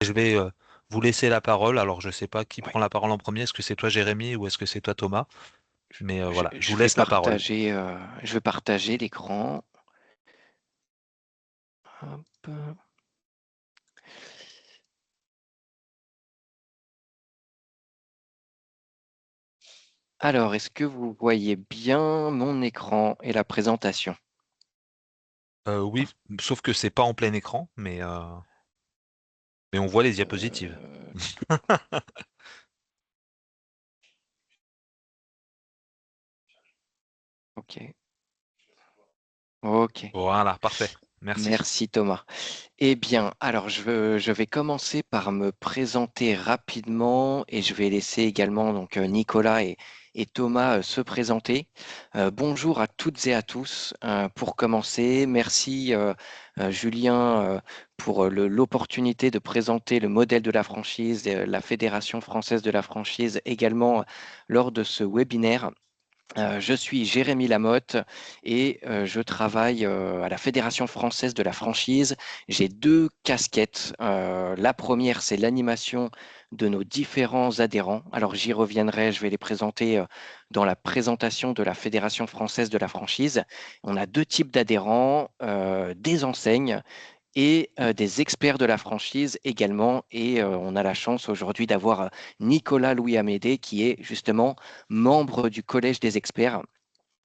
Je vais vous laisser la parole. Alors, je ne sais pas qui Ouais. prend la parole en premier. Est-ce que c'est toi, Jérémy, ou est-ce que c'est toi, Thomas? Mais voilà, je vous Je vais laisse la parole. partager l'écran. Hop. Alors, est-ce que vous voyez bien mon écran et la présentation? Oui, sauf que c'est pas en plein écran, mais on voit les diapositives. Euh, ok. Ok. Voilà, parfait. Merci. Merci Thomas. Eh bien, alors je vais commencer par me présenter rapidement et je vais laisser également donc Nicolas et Thomas se présenter. Bonjour à toutes et à tous. Pour commencer, merci Julien pour l'opportunité de présenter le modèle de la franchise, la Fédération française de la franchise également lors de ce webinaire. Je suis Jérémy Lamotte et je travaille à la Fédération française de la franchise. J'ai deux casquettes. La première, c'est l'animation de nos différents adhérents. Alors j'y reviendrai, je vais les présenter dans la présentation de la Fédération française de la franchise. On a deux types d'adhérents, des enseignes et des experts de la franchise également. Et on a la chance aujourd'hui d'avoir Nicolas Louis-Amédée qui est justement membre du Collège des experts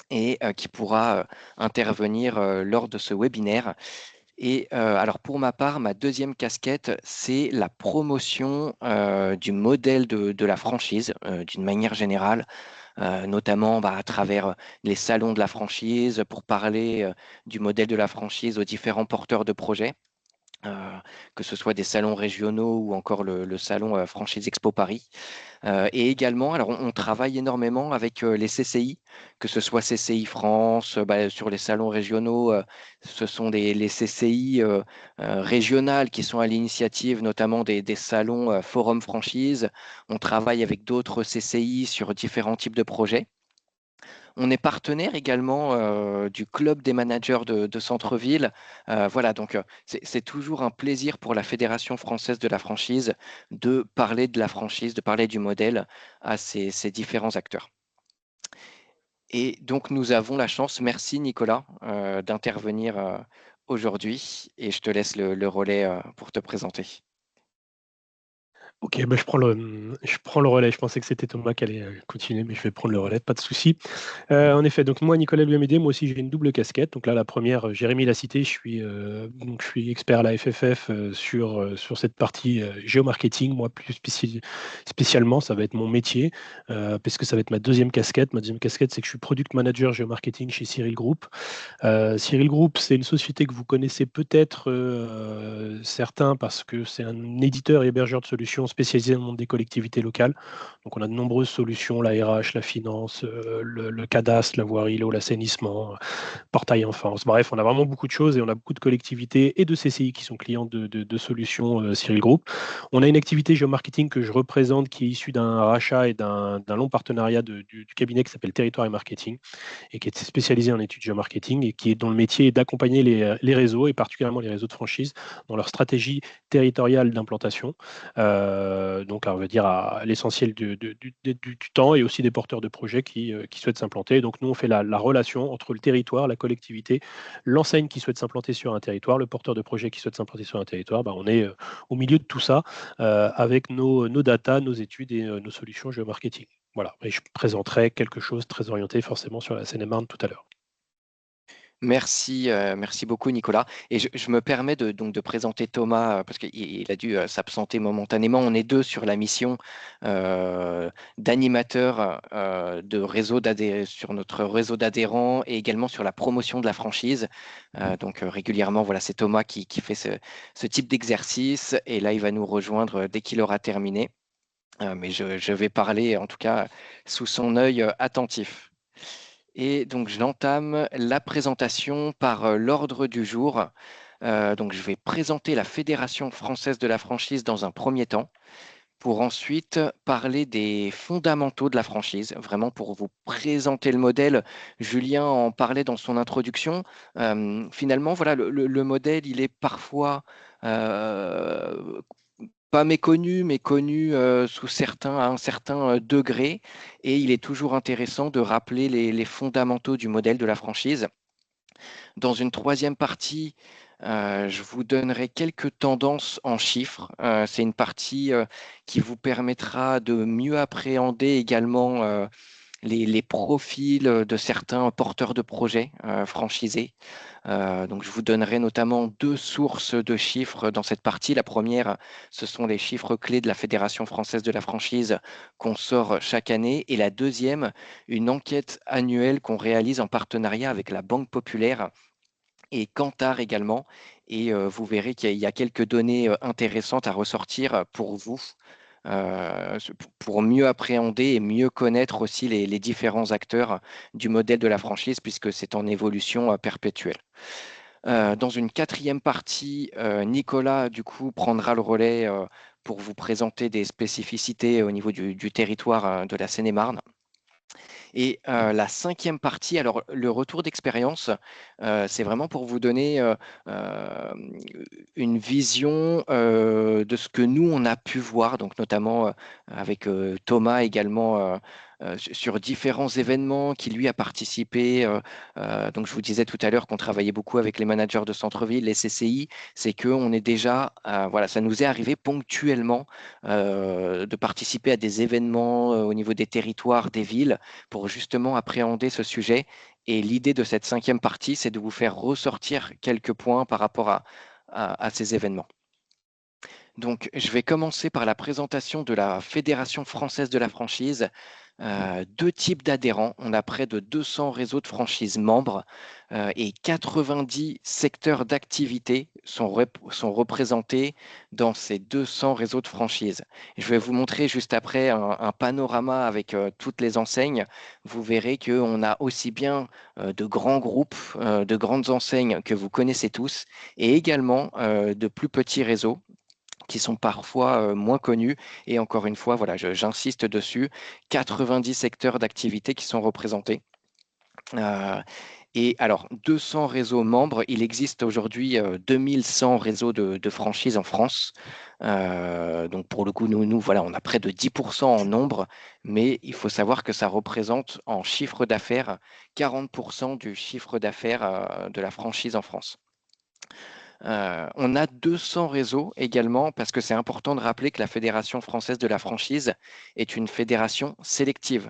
et qui pourra intervenir lors de ce webinaire. Et alors pour ma part, ma deuxième casquette, c'est la promotion du modèle de la franchise d'une manière générale, notamment à travers les salons de la franchise pour parler du modèle de la franchise aux différents porteurs de projets. Que ce soit des salons régionaux ou encore le salon Franchise Expo Paris. Et également, alors on travaille énormément avec les CCI, que ce soit CCI France, sur les salons régionaux, ce sont les CCI régionales qui sont à l'initiative notamment des salons Forum Franchise. On travaille avec d'autres CCI sur différents types de projets. On est partenaire également du club des managers de centre-ville. Voilà, donc c'est toujours un plaisir pour la Fédération française de la franchise de parler de la franchise, de parler du modèle à ces différents acteurs. Et donc nous avons la chance, merci Nicolas, d'intervenir aujourd'hui et je te laisse le relais pour te présenter. Ok, bah je prends le relais. Je pensais que c'était Thomas qui allait continuer, mais je vais prendre le relais, pas de souci. En effet, donc moi, Nicolas Louis-Amédée, moi aussi j'ai une double casquette. Donc là, la première, Jérémy l'a cité, je suis expert à la FFF sur cette partie géomarketing. Moi, spécialement, ça va être mon métier, parce que ça va être ma deuxième casquette. Ma deuxième casquette, c'est que je suis product manager géomarketing chez Cyril Group. Cyril Group, c'est une société que vous connaissez peut-être certains parce que c'est un éditeur et hébergeur de solutions spécialisé dans le monde des collectivités locales. Donc on a de nombreuses solutions, la RH, la finance, le cadastre, la voirie, l'eau, l'assainissement, portail enfance. Bref, on a vraiment beaucoup de choses et on a beaucoup de collectivités et de CCI qui sont clients de solutions Cyril Group. On a une activité géomarketing que je représente qui est issue d'un rachat et d'un long partenariat du cabinet qui s'appelle Territoire et Marketing et qui est spécialisé en études géomarketing et dont le métier est d'accompagner les réseaux et particulièrement les réseaux de franchise dans leur stratégie territoriale d'implantation. Donc, on va dire à l'essentiel du temps et aussi des porteurs de projets qui souhaitent s'implanter. Donc, nous, on fait la relation entre le territoire, la collectivité, l'enseigne qui souhaite s'implanter sur un territoire, le porteur de projet qui souhaite s'implanter sur un territoire. On est au milieu de tout ça avec nos data, nos études et nos solutions géomarketing. Voilà, et je présenterai quelque chose très orienté forcément sur la Seine-et-Marne tout à l'heure. Merci, merci beaucoup Nicolas. Et je me permets donc de présenter Thomas parce qu'il a dû s'absenter momentanément. On est deux sur la mission d'animateur sur notre réseau d'adhérents et également sur la promotion de la franchise. Donc régulièrement, voilà, c'est Thomas qui fait ce type d'exercice et là, il va nous rejoindre dès qu'il aura terminé. Mais je vais parler en tout cas sous son œil attentif. Et donc, j'entame la présentation par l'ordre du jour. Donc, je vais présenter la Fédération française de la franchise dans un premier temps, pour ensuite parler des fondamentaux de la franchise, vraiment pour vous présenter le modèle. Julien en parlait dans son introduction. Finalement, voilà, le modèle, il est parfois pas méconnu, mais connu à un certain degré. Et il est toujours intéressant de rappeler les fondamentaux du modèle de la franchise. Dans une troisième partie, je vous donnerai quelques tendances en chiffres. C'est une partie qui vous permettra de mieux appréhender également les profils de certains porteurs de projets franchisés. Donc, je vous donnerai notamment deux sources de chiffres dans cette partie. La première, ce sont les chiffres clés de la Fédération française de la franchise qu'on sort chaque année. Et la deuxième, une enquête annuelle qu'on réalise en partenariat avec la Banque Populaire et Kantar également. Et vous verrez qu'il y a quelques données intéressantes à ressortir pour vous, pour mieux appréhender et mieux connaître aussi les différents acteurs du modèle de la franchise, puisque c'est en évolution perpétuelle. Dans une quatrième partie, Nicolas, du coup, prendra le relais pour vous présenter des spécificités au niveau du territoire de la Seine-et-Marne. Et la cinquième partie, alors le retour d'expérience, c'est vraiment pour vous donner euh, une vision de ce que nous, on a pu voir, donc notamment avec Thomas également sur différents événements qui lui a participé. Donc je vous disais tout à l'heure qu'on travaillait beaucoup avec les managers de centre-ville, les CCI, c'est qu'on est déjà, voilà, ça nous est arrivé ponctuellement de participer à des événements au niveau des territoires, des villes, pour justement appréhender ce sujet. Et l'idée de cette cinquième partie, c'est de vous faire ressortir quelques points par rapport à ces événements. Donc, je vais commencer par la présentation de la Fédération française de la franchise. Deux types d'adhérents. On a près de 200 réseaux de franchise membres et 90 secteurs d'activité sont représentés dans ces 200 réseaux de franchise. Je vais vous montrer juste après un panorama avec toutes les enseignes. Vous verrez qu'on a aussi bien de grands groupes, de grandes enseignes que vous connaissez tous, et également de plus petits réseaux qui sont parfois moins connus. Et encore une fois, voilà, j'insiste dessus, 90 secteurs d'activité qui sont représentés. Et alors, 200 réseaux membres, il existe aujourd'hui 2100 réseaux de franchise en France. Donc, pour le coup, nous, voilà, on a près de 10% en nombre, mais il faut savoir que ça représente en chiffre d'affaires 40% du chiffre d'affaires de la franchise en France. On a 200 réseaux également, parce que c'est important de rappeler que la Fédération française de la franchise est une fédération sélective.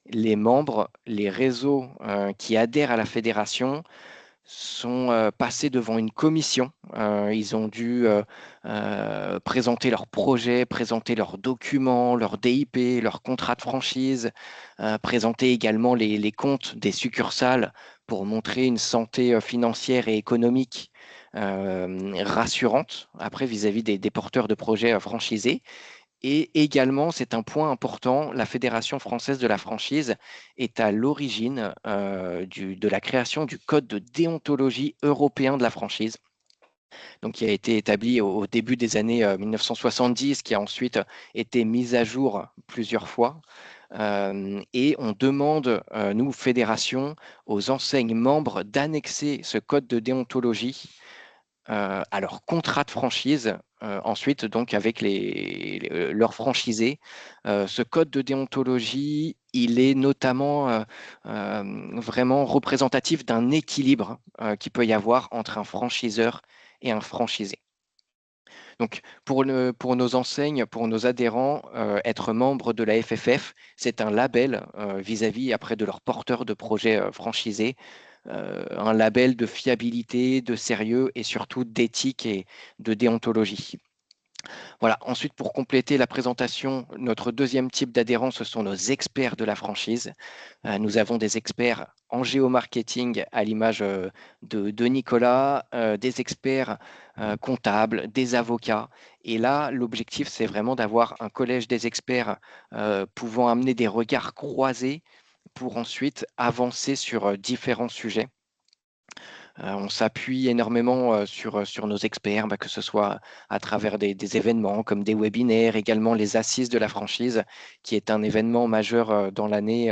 Les membres, les réseaux qui adhèrent à la fédération sont passés devant une commission. Ils ont dû présenter leurs projets, présenter leurs documents, leurs DIP, leurs contrats de franchise, présenter également les comptes des succursales pour montrer une santé financière et économique rassurante après vis-à-vis des porteurs de projets franchisés. Et également, c'est un point important, la Fédération française de la franchise est à l'origine de la création du code de déontologie européen de la franchise, donc qui a été établi au début des années 1970, qui a ensuite été mis à jour plusieurs fois. Et on demande, nous, fédération, aux enseignes membres d'annexer ce code de déontologie à leur contrat de franchise, ensuite donc avec leurs franchisés. Ce code de déontologie, il est notamment vraiment représentatif d'un équilibre qu'il peut y avoir entre un franchiseur et un franchisé. Donc, pour nos enseignes, pour nos adhérents, être membre de la FFF, c'est un label vis-à-vis après de leurs porteurs de projets franchisés, un label de fiabilité, de sérieux et surtout d'éthique et de déontologie. Voilà. Ensuite, pour compléter la présentation, notre deuxième type d'adhérents, ce sont nos experts de la franchise. Nous avons des experts en géomarketing à l'image de Nicolas, des experts comptables, des avocats. Et là, l'objectif, c'est vraiment d'avoir un collège des experts pouvant amener des regards croisés pour ensuite avancer sur différents sujets. On s'appuie énormément sur nos experts, que ce soit à travers des événements comme des webinaires, également les assises de la franchise, qui est un événement majeur dans l'année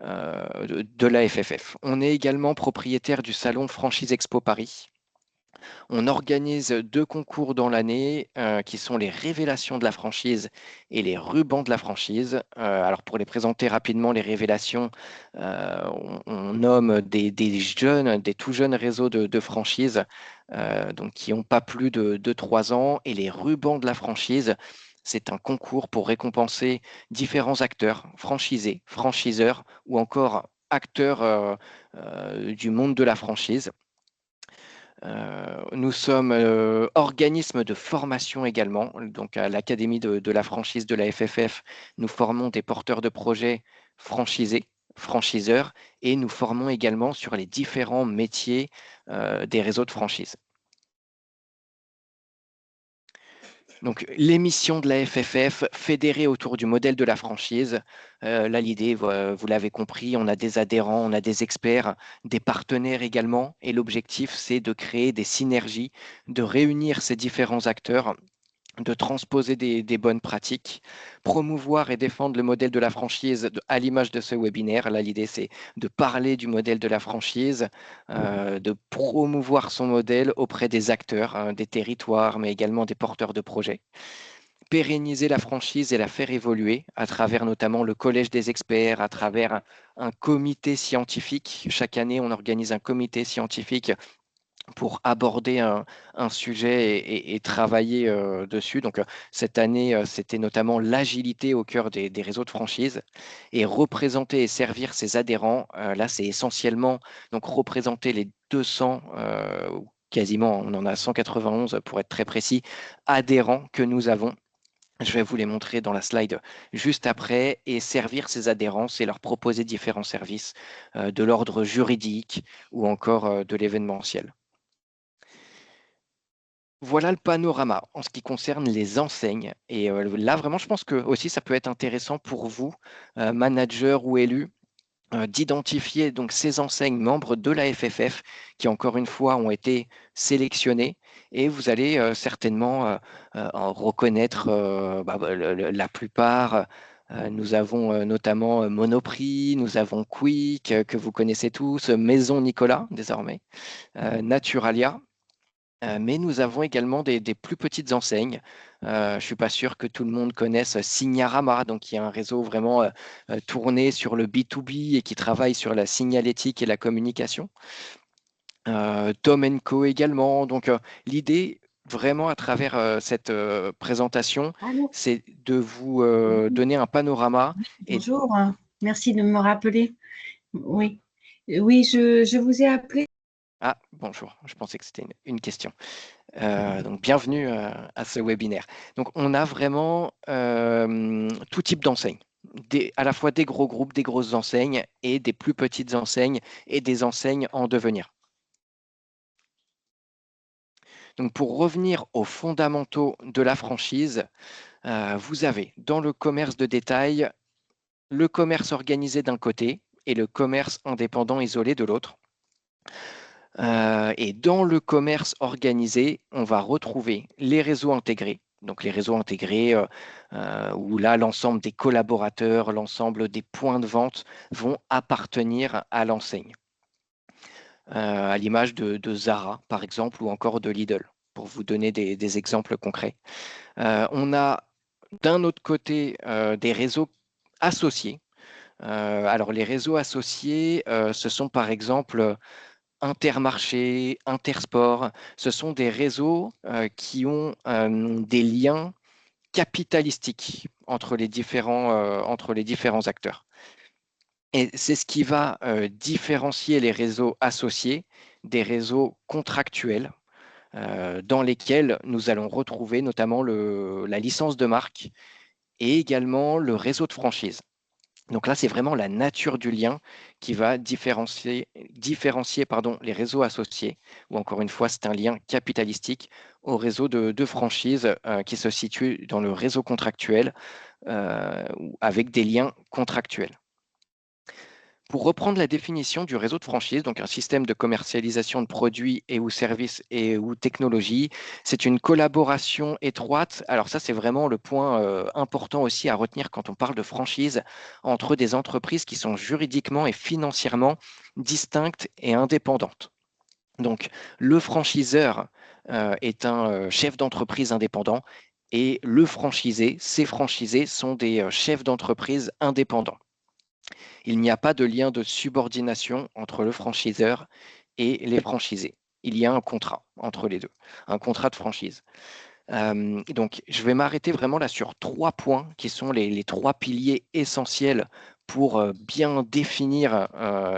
de la FFF. On est également propriétaire du salon Franchise Expo Paris. On organise 2 concours dans l'année, qui sont les révélations de la franchise et les rubans de la franchise. Alors pour les présenter rapidement, les révélations, on nomme des jeunes, des tout jeunes réseaux de franchises, donc qui n'ont pas plus de 3 ans. Et les rubans de la franchise, c'est un concours pour récompenser différents acteurs, franchisés, franchiseurs ou encore acteurs du monde de la franchise. Nous sommes organisme de formation également, donc à l'Académie de la franchise de la FFF, nous formons des porteurs de projets franchisés, franchiseurs, et nous formons également sur les différents métiers des réseaux de franchise. Donc, les missions de la FFF, fédérées autour du modèle de la franchise. Là, l'idée, vous l'avez compris, on a des adhérents, on a des experts, des partenaires également. Et l'objectif, c'est de créer des synergies, de réunir ces différents acteurs, de transposer des bonnes pratiques, promouvoir et défendre le modèle de la franchise à l'image de ce webinaire. Là, l'idée, c'est de parler du modèle de la franchise, de promouvoir son modèle auprès des acteurs, hein, des territoires, mais également des porteurs de projets. Pérenniser la franchise et la faire évoluer à travers notamment le collège des experts, à travers un comité scientifique. Chaque année, on organise un comité scientifique pour aborder un sujet et travailler dessus. Donc, cette année, c'était notamment l'agilité au cœur des réseaux de franchise et représenter et servir ses adhérents. Là, c'est essentiellement donc représenter les 200, ou quasiment, on en a 191 pour être très précis, adhérents que nous avons. Je vais vous les montrer dans la slide juste après et servir ces adhérents et leur proposer différents services de l'ordre juridique ou encore de l'événementiel. Voilà le panorama en ce qui concerne les enseignes. Et là, vraiment, je pense que aussi ça peut être intéressant pour vous, managers ou élus, d'identifier donc ces enseignes membres de la FFF qui, encore une fois, ont été sélectionnées. Et vous allez certainement en reconnaître la plupart. Nous avons notamment Monoprix, nous avons Quick, que vous connaissez tous, Maison Nicolas désormais, Naturalia. Mais nous avons également des plus petites enseignes. Je ne suis pas sûr que tout le monde connaisse Signarama, donc qui est un réseau vraiment tourné sur le B2B et qui travaille sur la signalétique et la communication. Tom Co également. Donc l'idée, vraiment à travers cette présentation, Allô? c'est de vous donner un panorama. Bonjour, merci de me rappeler. Oui, oui, je vous ai appelé. Ah, bonjour, je pensais que c'était une question. Donc, bienvenue à ce webinaire. Donc, on a vraiment tout type d'enseignes, à la fois des gros groupes, des grosses enseignes et des plus petites enseignes et des enseignes en devenir. Donc, pour revenir aux fondamentaux de la franchise, vous avez dans le commerce de détail le commerce organisé d'un côté et le commerce indépendant isolé de l'autre. Et dans le commerce organisé, on va retrouver les réseaux intégrés. Donc les réseaux intégrés où là, l'ensemble des collaborateurs, l'ensemble des points de vente vont appartenir à l'enseigne. À l'image de Zara, par exemple, ou encore de Lidl, pour vous donner des exemples concrets. On a d'un autre côté des réseaux associés. Alors les réseaux associés, ce sont par exemple Intermarché, Intersport, ce sont des réseaux qui ont des liens capitalistiques entre les différents acteurs. Et c'est ce qui va différencier les réseaux associés des réseaux contractuels dans lesquels nous allons retrouver notamment la licence de marque et également le réseau de franchise. Donc là, c'est vraiment la nature du lien qui va différencier les réseaux associés, ou encore une fois, c'est un lien capitalistique au réseau de franchise qui se situe dans le réseau contractuel avec des liens contractuels. Pour reprendre la définition du réseau de franchise, donc un système de commercialisation de produits et ou services et ou technologies, c'est une collaboration étroite. Alors ça, c'est vraiment le point important aussi à retenir quand on parle de franchise entre des entreprises qui sont juridiquement et financièrement distinctes et indépendantes. Donc, le franchiseur est un chef d'entreprise indépendant et le franchisé, ces franchisés sont des chefs d'entreprise indépendants. Il n'y a pas de lien de subordination entre le franchiseur et les franchisés. Il y a un contrat entre les deux, un contrat de franchise. Donc, je vais m'arrêter vraiment là sur 3 points qui sont les 3 piliers essentiels pour bien définir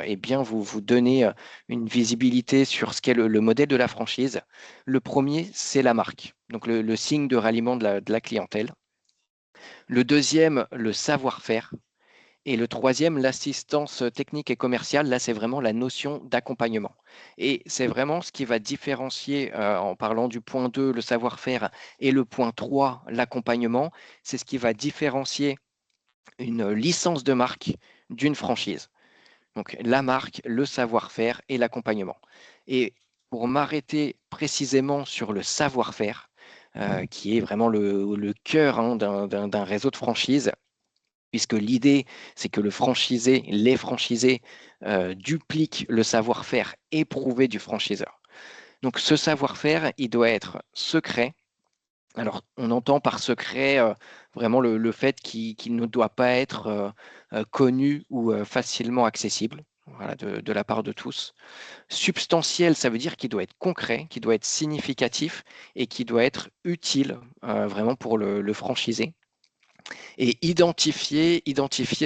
et bien vous donner une visibilité sur ce qu'est le modèle de la franchise. Le premier, c'est la marque, donc le signe de ralliement de la clientèle. Le deuxième, le savoir-faire. Et le troisième, l'assistance technique et commerciale. Là, c'est vraiment la notion d'accompagnement. Et c'est vraiment ce qui va différencier, en parlant du point 2, le savoir-faire, et le point 3, l'accompagnement, c'est ce qui va différencier une licence de marque d'une franchise. Donc la marque, le savoir-faire et l'accompagnement. Et pour m'arrêter précisément sur le savoir-faire, qui est vraiment le cœur d'un réseau de franchise, puisque l'idée, c'est que le franchisé, les franchisés dupliquent le savoir-faire éprouvé du franchiseur. Donc ce savoir-faire, il doit être secret. Alors, on entend par secret vraiment le fait qu'il ne doit pas être connu ou facilement accessible, voilà, de la part de tous. Substantiel, ça veut dire qu'il doit être concret, qu'il doit être significatif et qu'il doit être utile vraiment pour le franchisé. Et identifier,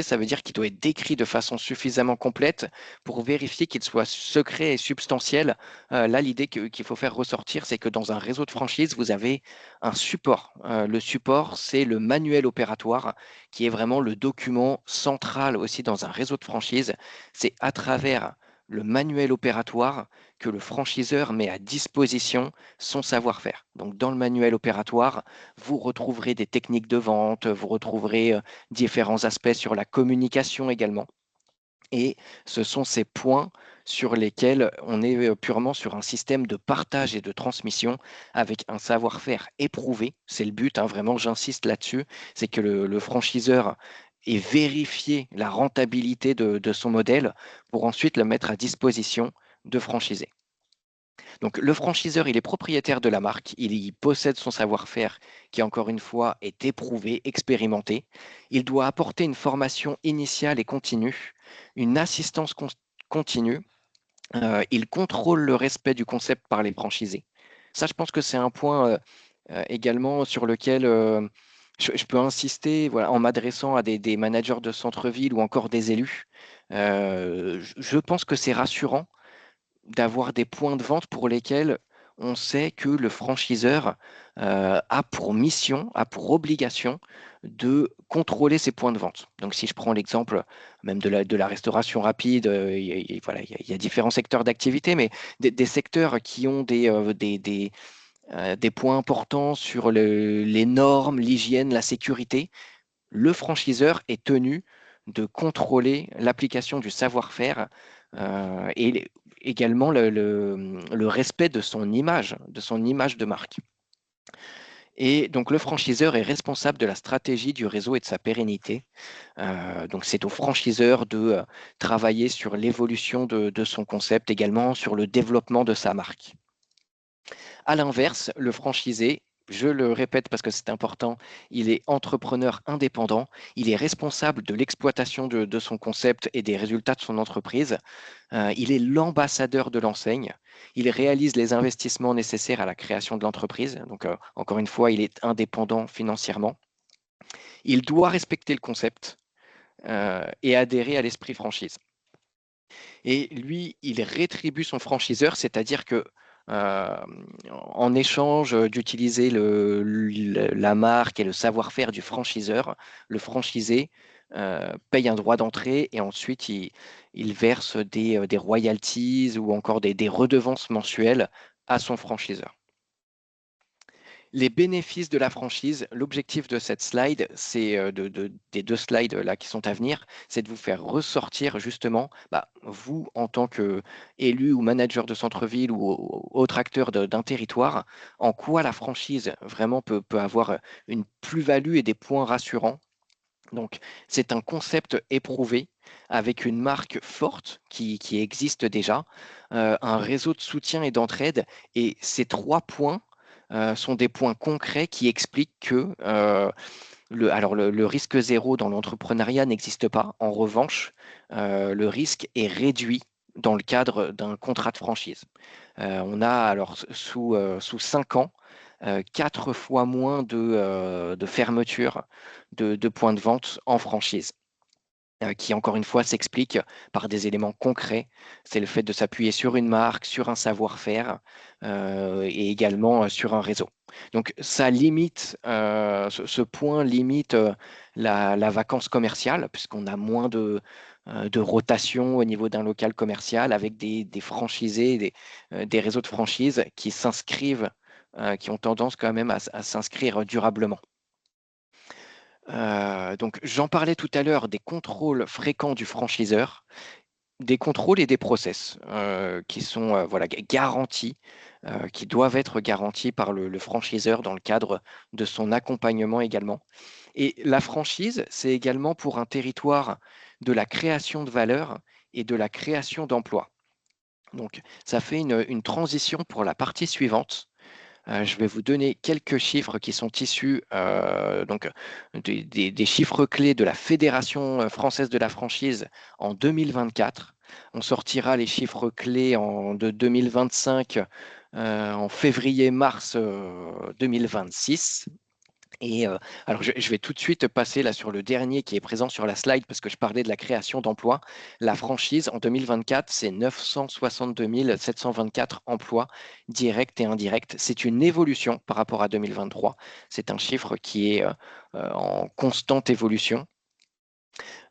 ça veut dire qu'il doit être décrit de façon suffisamment complète pour vérifier qu'il soit secret et substantiel. Là, l'idée qu'il faut faire ressortir, c'est que dans un réseau de franchise, vous avez un support. Le support, c'est le manuel opératoire, qui est vraiment le document central aussi dans un réseau de franchise. C'est à travers le manuel opératoire que le franchiseur met à disposition son savoir-faire. Donc, dans le manuel opératoire, vous retrouverez des techniques de vente, vous retrouverez différents aspects sur la communication également. Et ce sont ces points sur lesquels on est purement sur un système de partage et de transmission avec un savoir-faire éprouvé. C'est le but, vraiment, j'insiste là-dessus, c'est que le franchiseur ait vérifié la rentabilité de son modèle pour ensuite le mettre à disposition de franchisés. Donc le franchiseur, il est propriétaire de la marque, il y possède son savoir-faire qui, encore une fois, est éprouvé, expérimenté. Il doit apporter une formation initiale et continue, une assistance continue. Il contrôle le respect du concept par les franchisés. Ça, je pense que c'est un point également sur lequel je peux insister, voilà, en m'adressant à des managers de centre-ville ou encore des élus. Je pense que c'est rassurant d'avoir des points de vente pour lesquels on sait que le franchiseur a pour mission, a pour obligation de contrôler ses points de vente. Donc si je prends l'exemple même de la restauration rapide, voilà, il y a différents secteurs d'activité, mais des secteurs qui ont des points importants sur les normes, l'hygiène, la sécurité, le franchiseur est tenu de contrôler l'application du savoir-faire et également le respect de son image de marque. Et donc le franchiseur est responsable de la stratégie du réseau et de sa pérennité. Donc c'est au franchiseur de travailler sur l'évolution de son concept, également sur le développement de sa marque. À l'inverse, le franchisé, je le répète parce que c'est important, il est entrepreneur indépendant, il est responsable de l'exploitation de son concept et des résultats de son entreprise. Il est l'ambassadeur de l'enseigne, il réalise les investissements nécessaires à la création de l'entreprise. Donc, encore une fois, il est indépendant financièrement. Il doit respecter le concept et adhérer à l'esprit franchise. Et lui, il rétribue son franchiseur, c'est-à-dire que en échange d'utiliser la marque et le savoir-faire du franchiseur, le franchisé paye un droit d'entrée et ensuite il verse des royalties ou encore des redevances mensuelles à son franchiseur. Les bénéfices de la franchise, l'objectif de cette slide, c'est des 2 slides là qui sont à venir, c'est de vous faire ressortir justement, vous en tant qu'élu ou manager de centre-ville ou autre acteur d'un territoire, en quoi la franchise vraiment peut avoir une plus-value et des points rassurants Donc, c'est un concept éprouvé avec une marque forte qui existe déjà, un réseau de soutien et d'entraide. Et ces 3 points sont des points concrets qui expliquent que le risque zéro dans l'entrepreneuriat n'existe pas. En revanche, le risque est réduit dans le cadre d'un contrat de franchise. On a alors sous 5 ans, 4 fois moins de fermetures de points de vente en franchise, qui encore une fois s'explique par des éléments concrets. C'est le fait de s'appuyer sur une marque, sur un savoir-faire et également sur un réseau. Donc ça limite, ce point limite la vacance commerciale, puisqu'on a moins de rotation au niveau d'un local commercial avec des franchisés, des réseaux de franchise qui s'inscrivent, qui ont tendance quand même à s'inscrire durablement. Donc, j'en parlais tout à l'heure des contrôles fréquents du franchiseur, des contrôles et des process qui sont voilà, garantis, qui doivent être garantis par le franchiseur dans le cadre de son accompagnement également. Et la franchise, c'est également pour un territoire de la création de valeur et de la création d'emplois. Donc, ça fait une transition pour la partie suivante. Je vais vous donner quelques chiffres qui sont issus donc, des chiffres clés de la Fédération française de la franchise en 2024. On sortira les chiffres clés de 2025 en février-mars 2026. Et alors, je vais tout de suite passer là sur le dernier qui est présent sur la slide parce que je parlais de la création d'emplois. La franchise en 2024, c'est 962 724 emplois directs et indirects. C'est une évolution par rapport à 2023. C'est un chiffre qui est en constante évolution.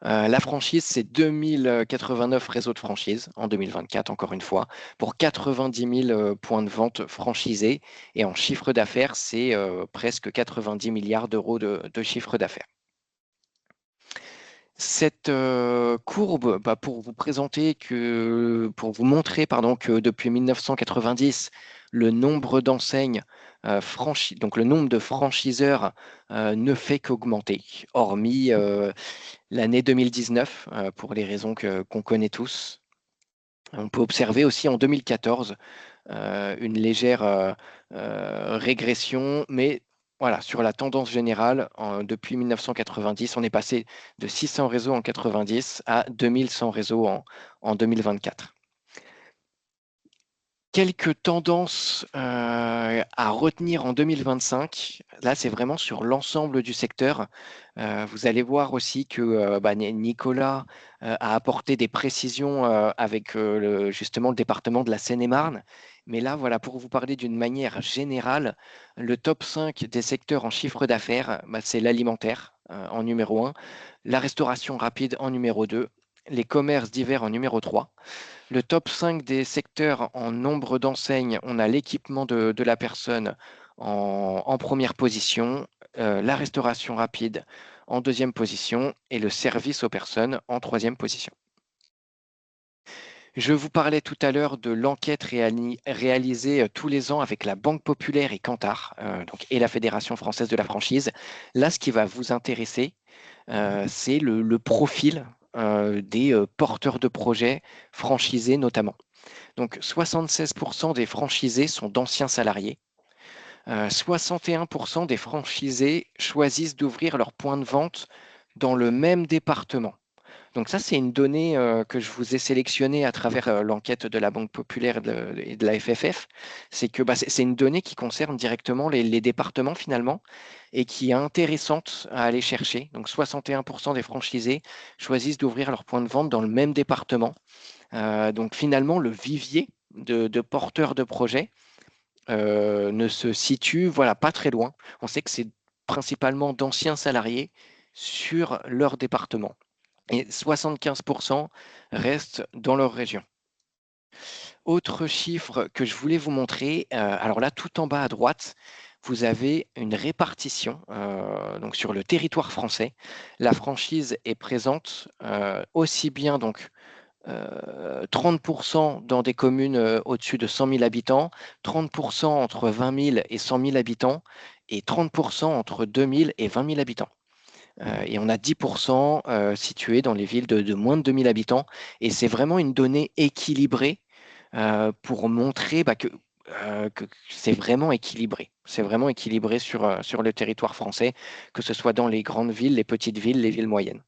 La franchise, c'est 2089 réseaux de franchise en 2024, encore une fois, pour 90 000 points de vente franchisés. Et en chiffre d'affaires, c'est presque 90 milliards d'euros de chiffre d'affaires. Cette courbe, pour vous présenter pour vous montrer que depuis 1990, le nombre d'enseignes donc le nombre de franchiseurs ne fait qu'augmenter, hormis l'année 2019, pour les raisons qu'on connaît tous. On peut observer aussi en 2014 une légère régression, mais voilà, sur la tendance générale, depuis 1990, on est passé de 600 réseaux en 90 à 2100 réseaux en 2024. Quelques tendances à retenir en 2025. Là, c'est vraiment sur l'ensemble du secteur. Vous allez voir aussi que Nicolas a apporté des précisions avec justement le département de la Seine-et-Marne. Mais là, voilà, pour vous parler d'une manière générale, le top 5 des secteurs en chiffre d'affaires, c'est l'alimentaire en numéro 1, la restauration rapide en numéro 2, les commerces divers en numéro 3. Le top 5 des secteurs en nombre d'enseignes, on a l'équipement de la personne en première position, la restauration rapide en deuxième position et le service aux personnes en troisième position. Je vous parlais tout à l'heure de l'enquête réalisée tous les ans avec la Banque Populaire et Kantar, et la Fédération française de la franchise. Là, ce qui va vous intéresser, c'est le profil des porteurs de projets franchisés notamment. Donc 76% des franchisés sont d'anciens salariés. 61% des franchisés choisissent d'ouvrir leur point de vente dans le même département. Donc ça, c'est une donnée que je vous ai sélectionnée à travers l'enquête de la Banque Populaire et de la FFF. C'est que c'est une donnée qui concerne directement les départements finalement et qui est intéressante à aller chercher. Donc 61% des franchisés choisissent d'ouvrir leur point de vente dans le même département. Donc finalement, le vivier de porteurs de projets ne se situe pas très loin. On sait que c'est principalement d'anciens salariés sur leur département. Et 75% restent dans leur région. Autre chiffre que je voulais vous montrer, alors là, tout en bas à droite, vous avez une répartition donc sur le territoire français. La franchise est présente aussi bien donc 30% dans des communes au-dessus de 100 000 habitants, 30% entre 20 000 et 100 000 habitants et 30% entre 2 000 et 20 000 habitants. Et on a 10% situés dans les villes de moins de 2000 habitants. Et c'est vraiment une donnée équilibrée pour montrer que c'est vraiment équilibré. C'est vraiment équilibré sur le territoire français, que ce soit dans les grandes villes, les petites villes, les villes moyennes.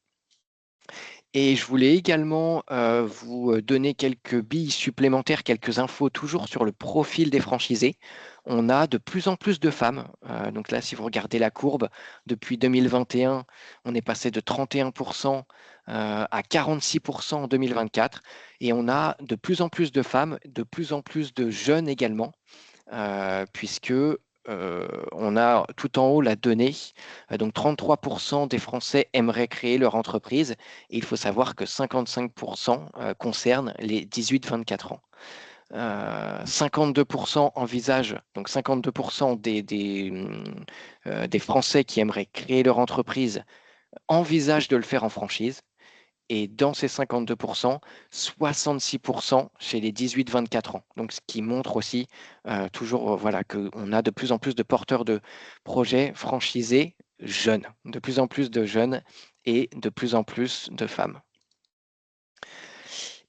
Et je voulais également vous donner quelques billes supplémentaires, quelques infos toujours sur le profil des franchisés. On a de plus en plus de femmes. Donc là, si vous regardez la courbe, depuis 2021, on est passé de 31% à 46% en 2024. Et on a de plus en plus de femmes, de plus en plus de jeunes également, puisque on a tout en haut la donnée. Donc 33% des Français aimeraient créer leur entreprise et il faut savoir que 55% concernent les 18-24 ans. 52% envisagent, donc 52% des Français qui aimeraient créer leur entreprise envisagent de le faire en franchise. Et dans ces 52%, 66% chez les 18-24 ans. Donc, ce qui montre aussi toujours voilà, qu'on a de plus en plus de porteurs de projets franchisés jeunes, de plus en plus de jeunes et de plus en plus de femmes.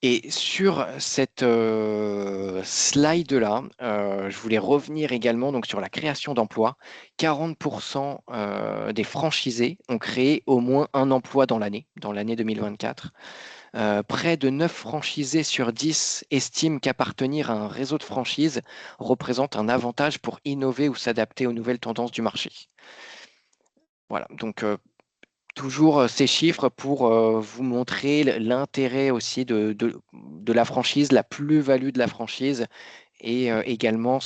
Et sur cette slide-là, je voulais revenir également donc, sur la création d'emplois. 40% des franchisés ont créé au moins un emploi dans l'année 2024. Près de 9 franchisés sur 10 estiment qu'appartenir à un réseau de franchise représente un avantage pour innover ou s'adapter aux nouvelles tendances du marché. Voilà, donc toujours ces chiffres pour vous montrer l'intérêt aussi de la franchise, la plus-value de la franchise et également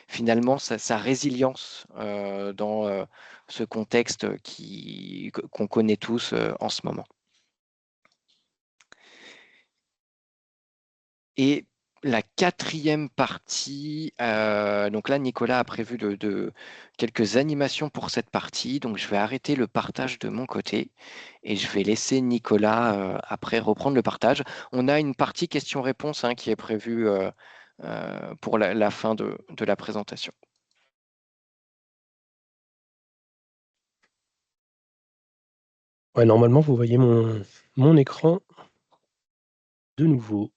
finalement sa résilience dans ce contexte qu'on connaît tous en ce moment. Et la quatrième partie, donc là, Nicolas a prévu quelques animations pour cette partie, donc je vais arrêter le partage de mon côté et je vais laisser Nicolas après reprendre le partage. On a une partie questions-réponses qui est prévue pour la fin de la présentation. Ouais, normalement, vous voyez mon écran de nouveau.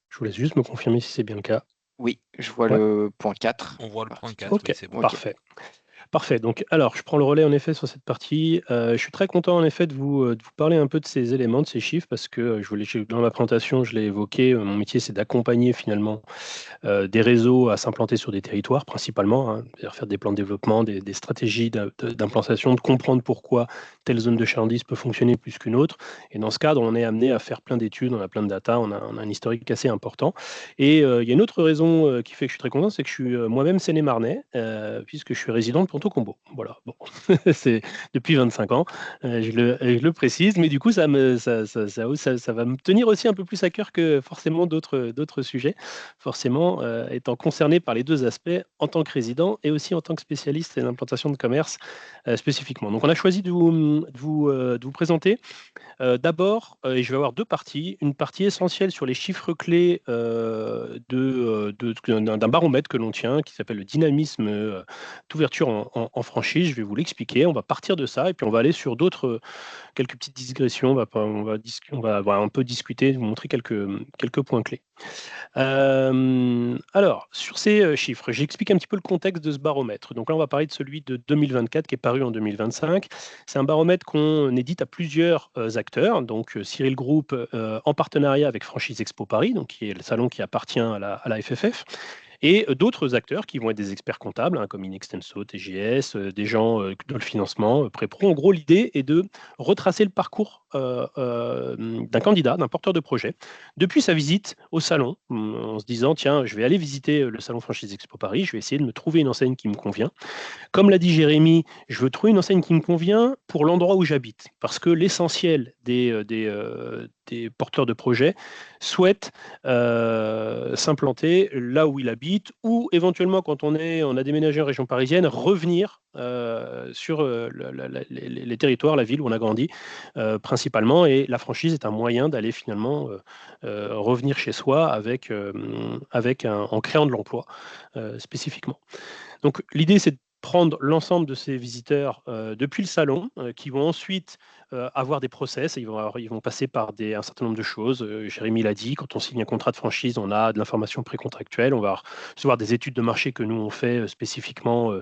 Je vous laisse juste me confirmer si c'est bien le cas. Oui, je vois Ouais. le point 4. On voit le point 4, Ok, oui, c'est bon. parfait. Parfait. Donc, alors, je prends le relais en effet sur cette partie. Je suis très content en effet de vous parler un peu de ces éléments, de ces chiffres, parce que dans ma présentation, je l'ai évoqué. Mon métier, c'est d'accompagner finalement des réseaux à s'implanter sur des territoires principalement, c'est-à-dire faire des plans de développement, des stratégies d'implantation, de comprendre pourquoi telle zone de chalandise peut fonctionner plus qu'une autre. Et dans ce cadre, on est amené à faire plein d'études, on a plein de data, on a un historique assez important. Et il y a une autre raison qui fait que je suis très content, c'est que je suis moi-même Seine-et-Marnais, puisque je suis résident de Ponto-Combo. Voilà, bon, c'est depuis 25 ans, je le précise, mais du coup, ça va me tenir aussi un peu plus à cœur que forcément d'autres sujets, forcément étant concerné par les deux aspects en tant que résident et aussi en tant que spécialiste de l'implantation de commerce spécifiquement. Donc on a choisi de vous présenter d'abord, et je vais avoir deux parties, une partie essentielle sur les chiffres clés d'un baromètre que l'on tient, qui s'appelle le dynamisme d'ouverture en franchise. Je vais vous l'expliquer, on va partir de ça, et puis on va aller sur quelques petites digressions, on va un peu discuter, vous montrer quelques points clés. Alors, sur ces chiffres, j'explique un petit peu le contexte de ce baromètre. Donc là, on va parler de celui de 2024 qui est paru en 2025. C'est un baromètre qu'on édite à plusieurs acteurs. Donc Cyril Group en partenariat avec Franchise Expo Paris, donc qui est le salon qui appartient à la FFF. Et d'autres acteurs qui vont être des experts comptables, comme Inextenso, TGS, des gens dans le financement, Prépro. En gros, l'idée est de retracer le parcours d'un candidat, d'un porteur de projet, depuis sa visite au salon, en se disant, tiens, je vais aller visiter le salon Franchise Expo Paris, je vais essayer de me trouver une enseigne qui me convient. Comme l'a dit Jérémy, je veux trouver une enseigne qui me convient pour l'endroit où j'habite, parce que l'essentiel des porteurs de projets souhaitent s'implanter là où il habite, ou éventuellement, quand on a déménagé en région parisienne, revenir sur les territoires, la ville où on a grandi principalement, et la franchise est un moyen d'aller finalement revenir chez soi en créant de l'emploi spécifiquement. Donc l'idée, c'est prendre l'ensemble de ces visiteurs depuis le salon, qui vont ensuite avoir des process, ils vont passer par un certain nombre de choses. Jérémy l'a dit, quand on signe un contrat de franchise, on a de l'information précontractuelle, on va recevoir des études de marché que nous on fait spécifiquement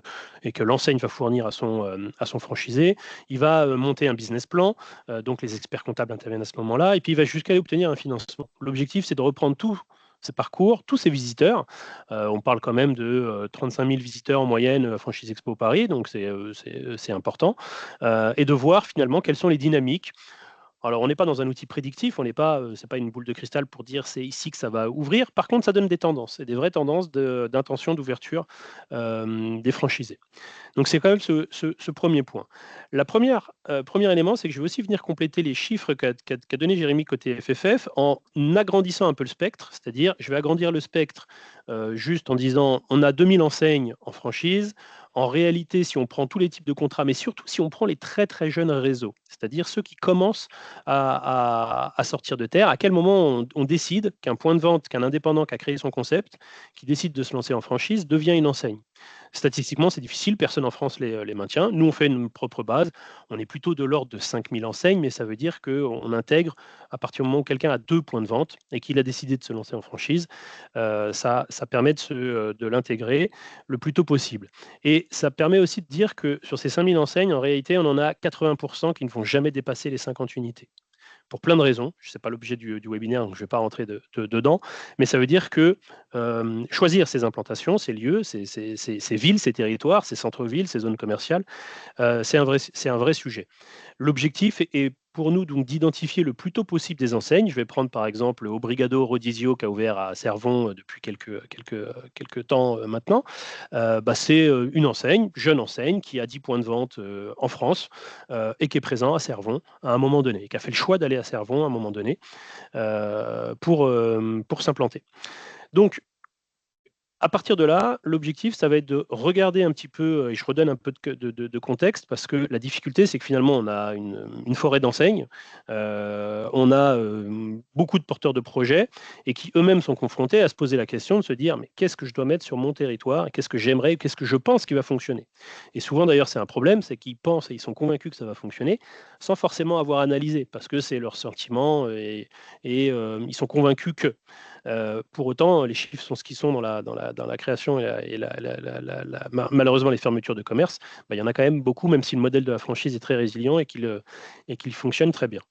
et que l'enseigne va fournir à son franchisé. Il va monter un business plan, donc les experts comptables interviennent à ce moment-là, et puis il va jusqu'à obtenir un financement. L'objectif, c'est de reprendre tout ces parcours, tous ces visiteurs. On parle quand même de 35 000 visiteurs en moyenne à Franchise Expo Paris, donc c'est important, et de voir finalement quelles sont les dynamiques. Alors, on n'est pas dans un outil prédictif, c'est pas une boule de cristal pour dire c'est ici que ça va ouvrir. Par contre, ça donne des tendances, et des vraies tendances d'intention d'ouverture des franchisés. Donc, c'est quand même ce premier point. Premier élément, c'est que je vais aussi venir compléter les chiffres qu'a donné Jérémy côté FFF en agrandissant un peu le spectre, c'est-à-dire je vais agrandir le spectre juste en disant on a 2000 enseignes en franchise. En réalité, si on prend tous les types de contrats, mais surtout si on prend les très très jeunes réseaux, c'est-à-dire ceux qui commencent à sortir de terre, à quel moment on décide qu'un point de vente, qu'un indépendant qui a créé son concept, qui décide de se lancer en franchise, devient une enseigne. Statistiquement, c'est difficile, personne en France les maintient. Nous, on fait une propre base. On est plutôt de l'ordre de 5000 enseignes, mais ça veut dire qu'on intègre à partir du moment où quelqu'un a 2 points de vente et qu'il a décidé de se lancer en franchise, ça permet de l'intégrer le plus tôt possible. Et ça permet aussi de dire que sur ces 5000 enseignes, en réalité, on en a 80% qui ne vont jamais dépasser les 50 unités. Pour plein de raisons. Ce n'est pas l'objet du webinaire, donc je ne vais pas rentrer dedans. Mais ça veut dire que choisir ces implantations, ces lieux, ces villes, ces territoires, ces centres-villes, ces zones commerciales, c'est un vrai sujet. L'objectif est pour nous donc d'identifier le plus tôt possible des enseignes. Je vais prendre par exemple Obrigado Rodizio qui a ouvert à Cervon depuis quelques temps maintenant. C'est une enseigne, jeune enseigne, qui a 10 points de vente en France et qui est présent à Cervon à un moment donné, et qui a fait le choix d'aller à Cervon à un moment donné pour s'implanter. Donc, à partir de là, l'objectif, ça va être de regarder un petit peu, et je redonne un peu de contexte, parce que la difficulté, c'est que finalement, on a une forêt d'enseignes, on a beaucoup de porteurs de projets, et qui eux-mêmes sont confrontés à se poser la question de se dire, mais qu'est-ce que je dois mettre sur mon territoire, et qu'est-ce que j'aimerais, qu'est-ce que je pense qui va fonctionner. Et souvent, d'ailleurs, c'est un problème, c'est qu'ils pensent et ils sont convaincus que ça va fonctionner, sans forcément avoir analysé, parce que c'est leur sentiment, et ils sont convaincus que. Pour autant, les chiffres sont ce qu'ils sont dans la création et malheureusement les fermetures de commerce. Il y en a quand même beaucoup, même si le modèle de la franchise est très résilient et qu'il fonctionne très bien.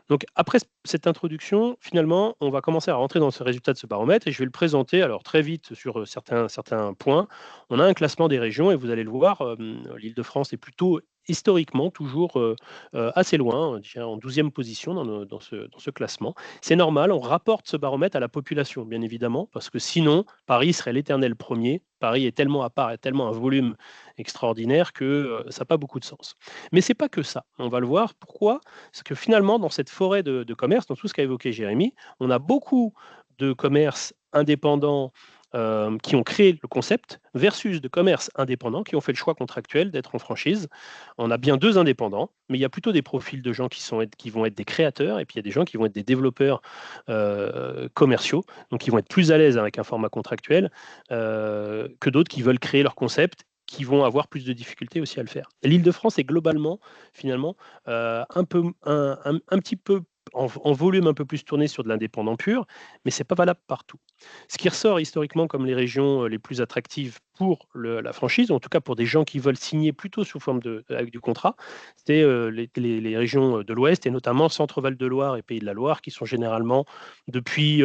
Donc après cette introduction, finalement, on va commencer à rentrer dans ce résultat de ce baromètre et je vais le présenter alors très vite sur certains points. On a un classement des régions et vous allez le voir, l'Île-de-France est plutôt historiquement toujours assez loin, en 12e position dans ce classement. C'est normal, on rapporte ce baromètre à la population, bien évidemment, parce que sinon, Paris serait l'éternel premier. Paris est tellement à part, et tellement un volume extraordinaire que ça n'a pas beaucoup de sens. Mais ce n'est pas que ça, on va le voir. Pourquoi? Parce que finalement, dans cette forêt de commerce, dans tout ce qu'a évoqué Jérémy, on a beaucoup de commerces indépendants qui ont créé le concept versus de commerces indépendants qui ont fait le choix contractuel d'être en franchise. On a bien 2 indépendants, mais il y a plutôt des profils de gens qui vont être des créateurs et puis il y a des gens qui vont être des développeurs commerciaux, donc qui vont être plus à l'aise avec un format contractuel que d'autres qui veulent créer leur concept, qui vont avoir plus de difficultés aussi à le faire. L'Île-de-France est globalement, finalement, un petit peu en volume un peu plus tourné sur de l'indépendant pur, mais ce n'est pas valable partout. Ce qui ressort historiquement comme les régions les plus attractives pour la franchise, en tout cas pour des gens qui veulent signer plutôt sous forme avec du contrat, c'est les régions de l'Ouest, et notamment Centre-Val de Loire et Pays de la Loire, qui sont généralement, depuis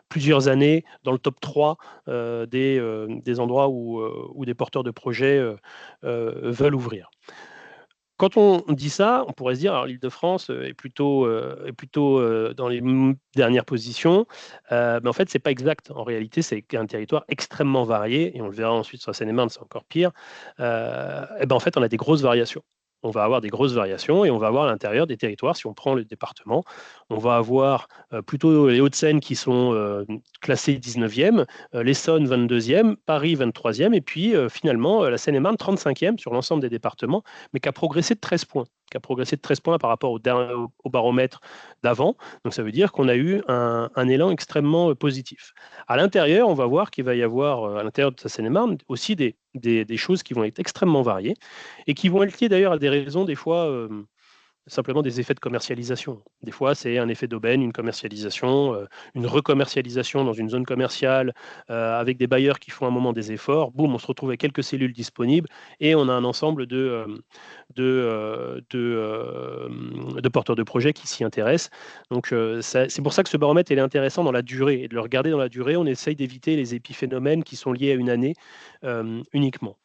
plusieurs années, dans le top 3 des endroits où des porteurs de projets veulent ouvrir. Quand on dit ça, on pourrait se dire, alors l'Île-de-France est plutôt dans les dernières positions, mais en fait, ce n'est pas exact. En réalité, c'est un territoire extrêmement varié, et on le verra ensuite sur la Seine-et-Marne, c'est encore pire. En fait, on a des grosses variations. On va avoir des grosses variations et on va avoir à l'intérieur des territoires, si on prend le département, on va avoir plutôt les Hauts-de-Seine qui sont classés 19e, l'Essonne 22e, Paris 23e, et puis finalement la Seine-et-Marne 35e sur l'ensemble des départements, mais qui a progressé de 13 points. qui a progressé de 13 points par rapport au baromètre d'avant. Donc ça veut dire qu'on a eu un élan extrêmement positif. À l'intérieur, on va voir qu'il va y avoir, à l'intérieur de Seine-et-Marne, aussi des choses qui vont être extrêmement variées et qui vont être liées d'ailleurs à des raisons des fois simplement des effets de commercialisation. Des fois, c'est un effet d'aubaine, une commercialisation, une recommercialisation dans une zone commerciale avec des bailleurs qui font un moment des efforts. Boum, on se retrouve avec quelques cellules disponibles et on a un ensemble de porteurs de projets qui s'y intéressent. Donc, c'est pour ça que ce baromètre il est intéressant dans la durée. Et de le regarder dans la durée, on essaye d'éviter les épiphénomènes qui sont liés à une année uniquement.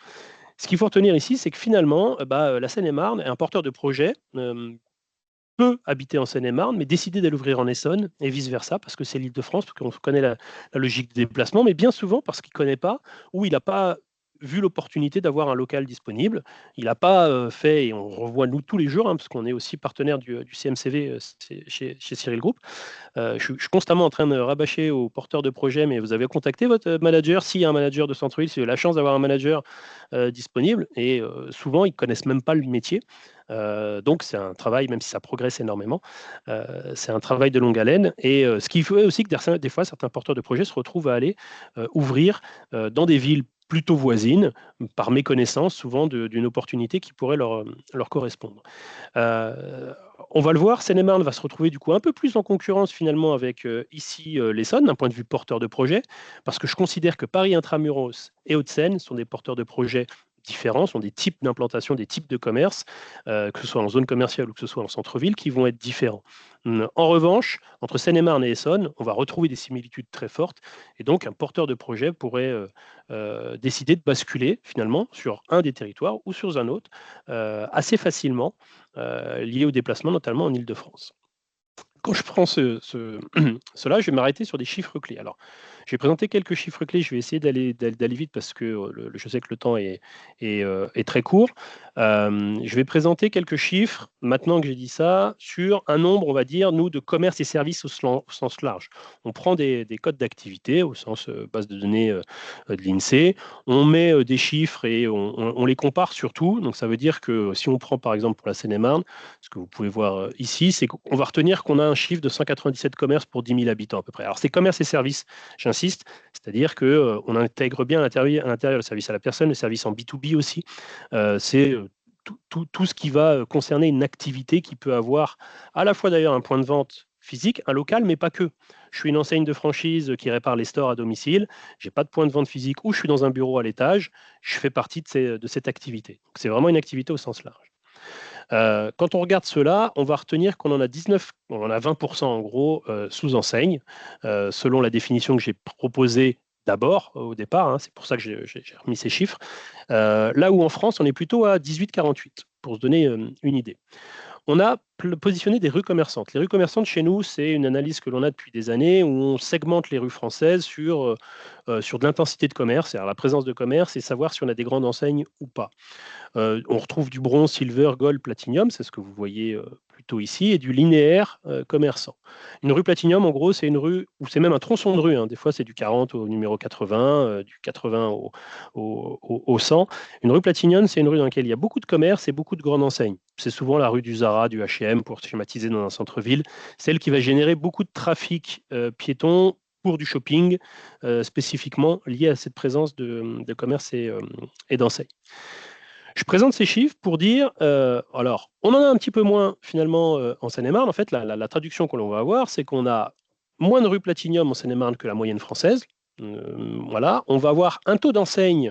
Ce qu'il faut retenir ici, c'est que finalement, la Seine-et-Marne est un porteur de projet, peut habiter en Seine-et-Marne, mais décider d'aller ouvrir en Essonne, et vice-versa, parce que c'est l'Île-de-France, parce qu'on connaît la logique des déplacements, mais bien souvent parce qu'il ne connaît pas, ou il n'a pas vu l'opportunité d'avoir un local disponible. Il n'a pas fait, et on revoit nous tous les jours, parce qu'on est aussi partenaire du CMCV chez Cyril Group. Je suis constamment en train de rabâcher aux porteurs de projets, mais vous avez contacté votre manager, s'il y a un manager de centre-ville, si vous avez la chance d'avoir un manager disponible, et souvent ils ne connaissent même pas le métier. Donc c'est un travail, même si ça progresse énormément, c'est un travail de longue haleine. Et ce qui fait aussi que des fois, certains porteurs de projets se retrouvent à aller ouvrir dans des villes plutôt voisines, par méconnaissance souvent d'une opportunité qui pourrait leur correspondre. On va le voir, Seine-et-Marne va se retrouver du coup un peu plus en concurrence finalement avec ici l'Essonne d'un point de vue porteur de projet, parce que je considère que Paris Intramuros et Hauts-de-Seine sont des porteurs de projets différents, sont des types d'implantation, des types de commerce, que ce soit en zone commerciale ou que ce soit en centre-ville, qui vont être différents. En revanche, entre Seine-et-Marne et Essonne, on va retrouver des similitudes très fortes, et donc un porteur de projet pourrait décider de basculer finalement sur un des territoires ou sur un autre assez facilement, lié au déplacement, notamment en Île-de-France. Quand je prends cela, je vais m'arrêter sur des chiffres clés. Alors, je vais présenter quelques chiffres clés. Je vais essayer d'aller vite parce que je sais que le temps est très court. Je vais présenter quelques chiffres, maintenant que j'ai dit ça, sur un nombre, on va dire, nous, de commerces et services au sens large. On prend des codes d'activité au sens base de données de l'INSEE. On met des chiffres et on les compare surtout. Donc, ça veut dire que si on prend par exemple pour la Seine-et-Marne, ce que vous pouvez voir ici, c'est qu'on va retenir qu'on a un chiffre de 197 commerces pour 10 000 habitants à peu près. Alors, c'est commerces et services, j'insiste, c'est-à-dire qu'on intègre bien à l'intérieur le service à la personne, le service en B2B aussi. C'est tout ce qui va concerner une activité qui peut avoir à la fois d'ailleurs un point de vente physique, un local, mais pas que. Je suis une enseigne de franchise qui répare les stores à domicile, je n'ai pas de point de vente physique ou je suis dans un bureau à l'étage, je fais partie de cette activité. C'est vraiment une activité au sens large. Quand on regarde cela, on va retenir qu'on en a 20% en gros sous enseigne, selon la définition que j'ai proposée d'abord au départ, c'est pour ça que j'ai remis ces chiffres. Là où en France, on est plutôt à 18,48, pour se donner une idée. On a positionné des rues commerçantes. Les rues commerçantes, chez nous, c'est une analyse que l'on a depuis des années où on segmente les rues françaises sur de l'intensité de commerce, c'est-à-dire la présence de commerce, et savoir si on a des grandes enseignes ou pas. On retrouve du bronze, silver, gold, platinum, c'est ce que vous voyez plutôt ici, et du linéaire commerçant. Une rue platinum, en gros, c'est une rue, ou c'est même un tronçon de rue, des fois c'est du 40 au numéro 80, du 80 au 100. Une rue platinum, c'est une rue dans laquelle il y a beaucoup de commerce et beaucoup de grandes enseignes. C'est souvent la rue du Zara, du H&M, pour schématiser dans un centre-ville, celle qui va générer beaucoup de trafic piéton pour du shopping, spécifiquement lié à cette présence de commerce et d'enseignes. Je présente ces chiffres pour dire, alors, on en a un petit peu moins finalement en Seine-et-Marne. En fait, la traduction que l'on va avoir, c'est qu'on a moins de rues Platinium en Seine-et-Marne que la moyenne française. Voilà, on va avoir un taux d'enseigne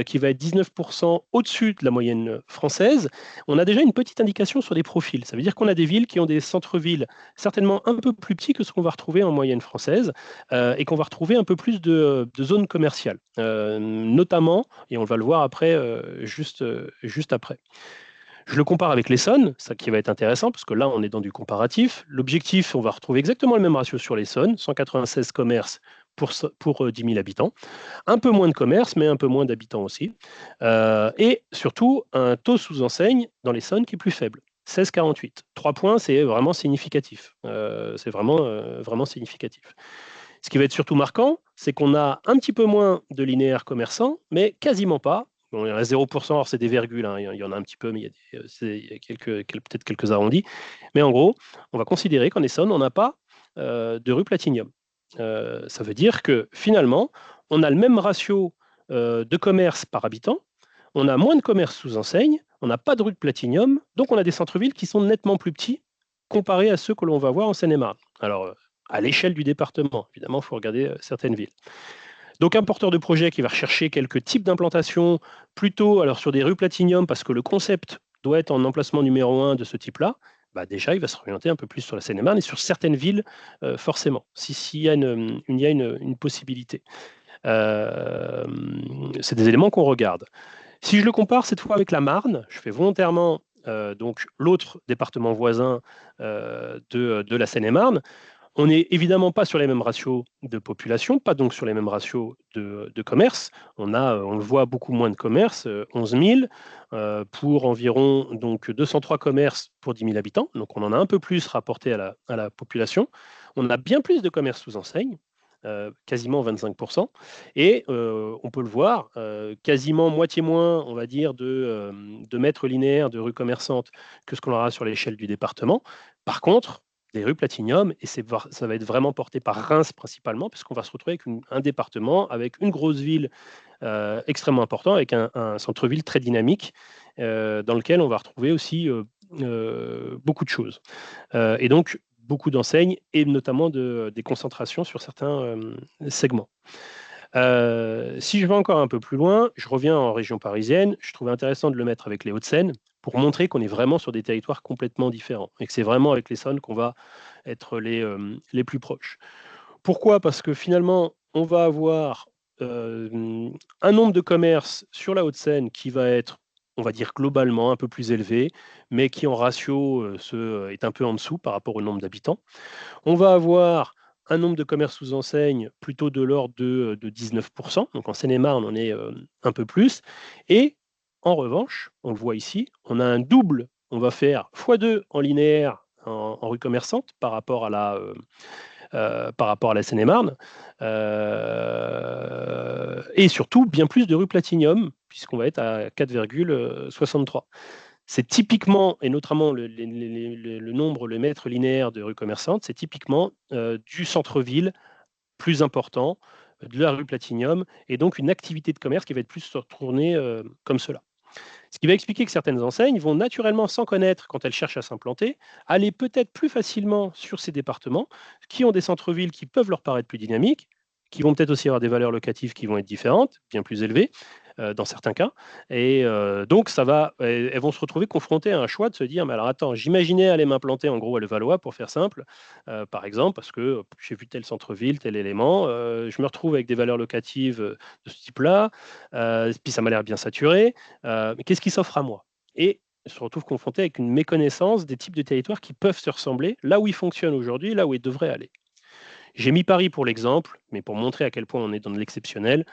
qui va être 19% au-dessus de la moyenne française. On a déjà une petite indication sur des profils. Ça veut dire qu'on a des villes qui ont des centres-villes certainement un peu plus petits que ce qu'on va retrouver en moyenne française et qu'on va retrouver un peu plus de zones commerciales, notamment, et on va le voir après, juste après. Je le compare avec l'Essonne, ça qui va être intéressant, parce que là, on est dans du comparatif. L'objectif, on va retrouver exactement le même ratio sur l'Essonne, 196 commerces pour 10 000 habitants. Un peu moins de commerces, mais un peu moins d'habitants aussi. Et surtout, un taux sous enseigne dans l'Essonne qui est plus faible. 16,48. 3 points, c'est vraiment significatif. C'est vraiment significatif. Ce qui va être surtout marquant, c'est qu'on a un petit peu moins de linéaires commerçants, mais quasiment pas. Bon, il y en a 0%, alors c'est des virgules, hein, il y en a un petit peu, mais il y a peut-être quelques arrondis. Mais en gros, on va considérer qu'en Essonne, on n'a pas de rue Platinium. Ça veut dire que finalement, on a le même ratio de commerce par habitant, on a moins de commerce sous enseigne, on n'a pas de rue de Platinium, donc on a des centres-villes qui sont nettement plus petits comparés à ceux que l'on va voir en Seine-et-Marne. Alors, à l'échelle du département, évidemment, il faut regarder certaines villes. Donc un porteur de projet qui va rechercher quelques types d'implantation, plutôt alors sur des rues Platinium, parce que le concept doit être en emplacement numéro 1 de ce type-là, bah déjà il va s'orienter un peu plus sur la Seine-et-Marne et sur certaines villes, forcément, s'il y a une possibilité. C'est des éléments qu'on regarde. Si je le compare cette fois avec la Marne, je fais volontairement donc l'autre département voisin de la Seine-et-Marne. On n'est évidemment pas sur les mêmes ratios de population, pas donc sur les mêmes ratios de commerce. On le voit, beaucoup moins de commerces, 11 000 pour environ donc 203 commerces pour 10 000 habitants. Donc on en a un peu plus rapporté à la population. On a bien plus de commerces sous enseigne, quasiment 25%. Et on peut le voir, quasiment moitié moins, on va dire, de mètres linéaires de rues commerçantes que ce qu'on aura sur l'échelle du département. Par contre, des rues Platinium, et ça va être vraiment porté par Reims principalement, puisqu'on va se retrouver avec un département, avec une grosse ville extrêmement importante, avec un centre-ville très dynamique, dans lequel on va retrouver aussi beaucoup de choses. Et donc, beaucoup d'enseignes, et notamment des concentrations sur certains segments. Si je vais encore un peu plus loin, je reviens en région parisienne, je trouve intéressant de le mettre avec les Hauts-de-Seine, pour montrer qu'on est vraiment sur des territoires complètement différents, et que c'est vraiment avec l'Essonne qu'on va être les plus proches. Pourquoi? Parce que finalement, on va avoir un nombre de commerces sur la Haute-Seine qui va être, on va dire globalement, un peu plus élevé, mais qui en ratio est un peu en dessous par rapport au nombre d'habitants. On va avoir un nombre de commerces sous enseigne plutôt de l'ordre de 19%. Donc en Seine-et-Marne, on est un peu plus. Et en revanche, on le voit ici, on a un double, on va faire x2 en linéaire en rue commerçante par rapport à la Seine-et-Marne. Et surtout, bien plus de rue Platinium, puisqu'on va être à 4,63. C'est typiquement, et notamment le nombre, le mètre linéaire de rue commerçante, c'est typiquement du centre-ville plus important, de la rue Platinium, et donc une activité de commerce qui va être plus tournée comme cela. Ce qui va expliquer que certaines enseignes vont naturellement, sans connaître, quand elles cherchent à s'implanter, aller peut-être plus facilement sur ces départements, qui ont des centres-villes qui peuvent leur paraître plus dynamiques, qui vont peut-être aussi avoir des valeurs locatives qui vont être différentes, bien plus élevées, dans certains cas. Et donc, elles vont se retrouver confrontées à un choix de se dire, mais alors attends, j'imaginais aller m'implanter en gros à Levallois, pour faire simple, par exemple, parce que j'ai vu tel centre-ville, tel élément, je me retrouve avec des valeurs locatives de ce type-là, puis ça m'a l'air bien saturé, mais qu'est-ce qui s'offre à moi? Et je se retrouve confronté avec une méconnaissance des types de territoires qui peuvent se ressembler, là où ils fonctionnent aujourd'hui, là où ils devraient aller. J'ai mis Paris pour l'exemple, mais pour montrer à quel point on est dans de l'exceptionnel.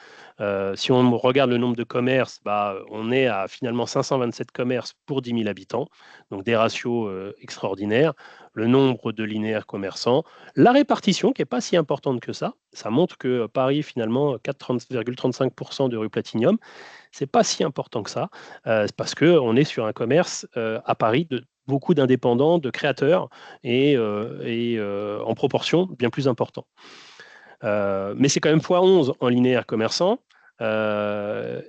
Si on regarde le nombre de commerces, on est à finalement 527 commerces pour 10 000 habitants, donc des ratios extraordinaires. Le nombre de linéaires commerçants, la répartition qui n'est pas si importante que ça. Ça montre que Paris, finalement, 4,35% de rue Platinium, c'est pas si important que ça, parce qu'on est sur un commerce à Paris de beaucoup d'indépendants, de créateurs, et en proportion bien plus important. Mais c'est quand même x11 en linéaire commerçant,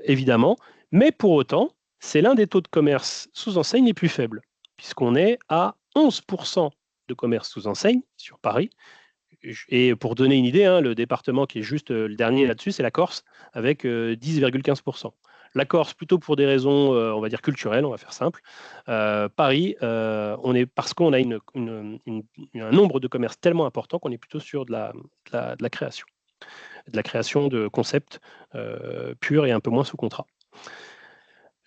évidemment, mais pour autant, c'est l'un des taux de commerce sous enseigne les plus faibles, puisqu'on est à 11% de commerce sous enseigne sur Paris. Et pour donner une idée, le département qui est juste le dernier là-dessus, c'est la Corse, avec 10,15%. La Corse, plutôt pour des raisons, on va dire, culturelles, on va faire simple. Paris, parce qu'on a un nombre de commerces tellement important qu'on est plutôt sur de la création. De la création de concepts purs et un peu moins sous contrat.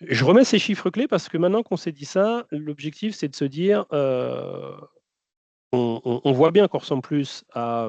Je remets ces chiffres clés parce que maintenant qu'on s'est dit ça, l'objectif, c'est de se dire... on voit bien qu'on ressemble plus à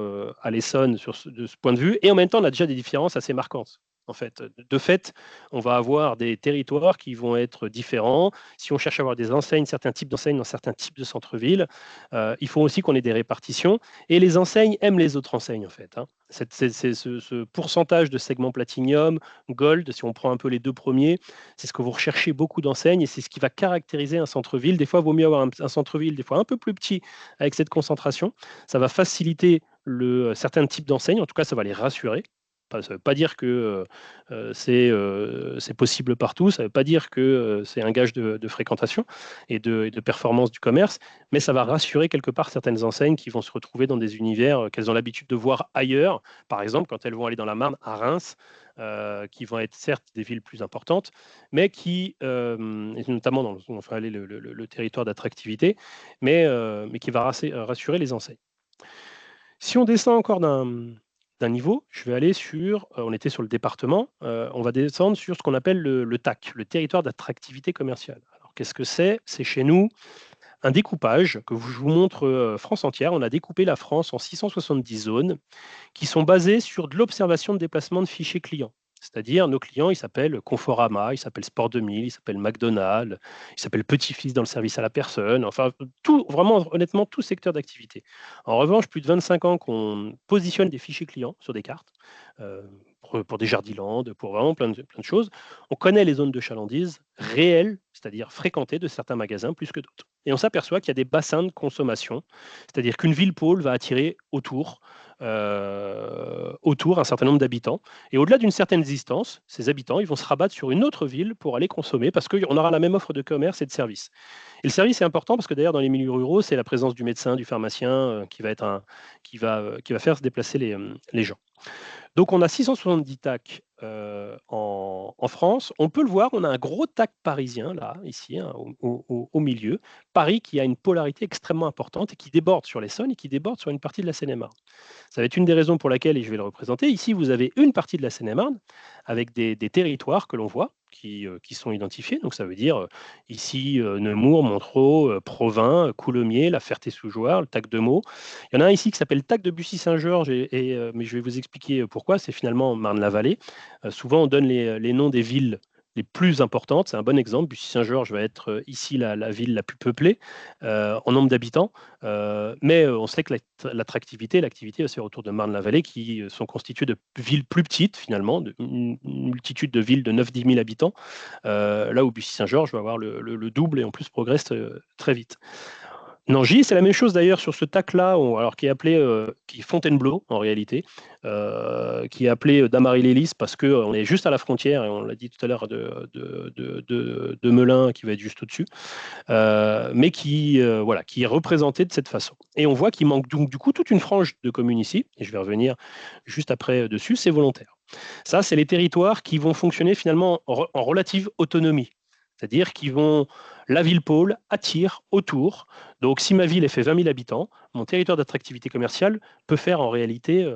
l'Essonne de ce point de vue, et en même temps, on a déjà des différences assez marquantes. en fait. De fait, on va avoir des territoires qui vont être différents. Si on cherche à avoir des enseignes, certains types d'enseignes dans certains types de centres-villes, il faut aussi qu'on ait des répartitions. Et les enseignes aiment les autres enseignes, en fait. Ce pourcentage de segments Platinum, Gold, si on prend un peu les deux premiers, c'est ce que vous recherchez beaucoup d'enseignes et c'est ce qui va caractériser un centre-ville. Des fois, il vaut mieux avoir un centre-ville, des fois un peu plus petit, avec cette concentration. Ça va faciliter certains types d'enseignes, en tout cas, ça va les rassurer. Ça ne veut pas dire que c'est possible partout, ça ne veut pas dire que c'est un gage de fréquentation et de performance du commerce, mais ça va rassurer quelque part certaines enseignes qui vont se retrouver dans des univers qu'elles ont l'habitude de voir ailleurs. Par exemple, quand elles vont aller dans la Marne, à Reims, qui vont être certes des villes plus importantes, mais qui, et notamment dans le territoire d'attractivité, mais qui va rassurer les enseignes. Si on descend encore d'un niveau, je vais aller on était sur le département, on va descendre sur ce qu'on appelle le TAC, le territoire d'attractivité commerciale. Alors qu'est-ce que c'est? C'est chez nous un découpage que je vous montre France entière. On a découpé la France en 670 zones qui sont basées sur de l'observation de déplacement de fichiers clients. C'est-à-dire, nos clients, ils s'appellent Conforama, ils s'appellent Sport 2000, ils s'appellent McDonald's, ils s'appellent Petit-Fils dans le service à la personne, enfin, tout, vraiment, honnêtement, tout secteur d'activité. En revanche, plus de 25 ans qu'on positionne des fichiers clients sur des cartes, pour des Jardiland, pour vraiment plein de choses. On connaît les zones de chalandise réelles, c'est-à-dire fréquentées de certains magasins plus que d'autres. Et on s'aperçoit qu'il y a des bassins de consommation, c'est-à-dire qu'une ville-pôle va attirer autour un certain nombre d'habitants. Et au-delà d'une certaine distance, ces habitants, ils vont se rabattre sur une autre ville pour aller consommer parce qu'on aura la même offre de commerce et de services. Et le service est important parce que d'ailleurs, dans les milieux ruraux, c'est la présence du médecin, du pharmacien qui va faire se déplacer les gens. Donc, on a 670 TAC en France. On peut le voir, on a un gros TAC parisien, là, ici, au milieu. Paris qui a une polarité extrêmement importante et qui déborde sur l'Essonne et qui déborde sur une partie de la Seine-et-Marne. Ça va être une des raisons pour laquelle, et je vais le représenter, ici, vous avez une partie de la Seine-et-Marne avec des territoires que l'on voit, qui sont identifiés. Donc, ça veut dire ici Nemours, Montereau, Provins, Coulommiers, La Ferté-sous-Jouarre, le TAC de Meaux. Il y en a un ici qui s'appelle TAC de Bussy-Saint-Georges, mais je vais vous expliquer pourquoi. C'est finalement Marne-la-Vallée. Souvent, on donne les noms des villes les plus importantes. C'est un bon exemple. Bussy-Saint-Georges va être ici la ville la plus peuplée en nombre d'habitants. Mais on sait que l'activité c'est autour de Marne-la-Vallée qui sont constituées de villes plus petites finalement, une multitude de villes de 9-10 000 habitants, là où Bussy-Saint-Georges va avoir le double et en plus progresse très vite. Nangy, c'est la même chose d'ailleurs sur ce TAC-là, alors qui est appelé qui est Fontainebleau en réalité, qui est appelé Damary-les-Lys parce qu'on est juste à la frontière, et on l'a dit tout à l'heure, de Melun qui va être juste au-dessus, mais qui est représenté de cette façon. Et on voit qu'il manque donc du coup toute une frange de communes ici, et je vais revenir juste après dessus, c'est volontaire. Ça, c'est les territoires qui vont fonctionner finalement en relative autonomie. C'est-à-dire la ville-pôle attire autour. Donc, si ma ville est fait 20 000 habitants, mon territoire d'attractivité commerciale peut faire en réalité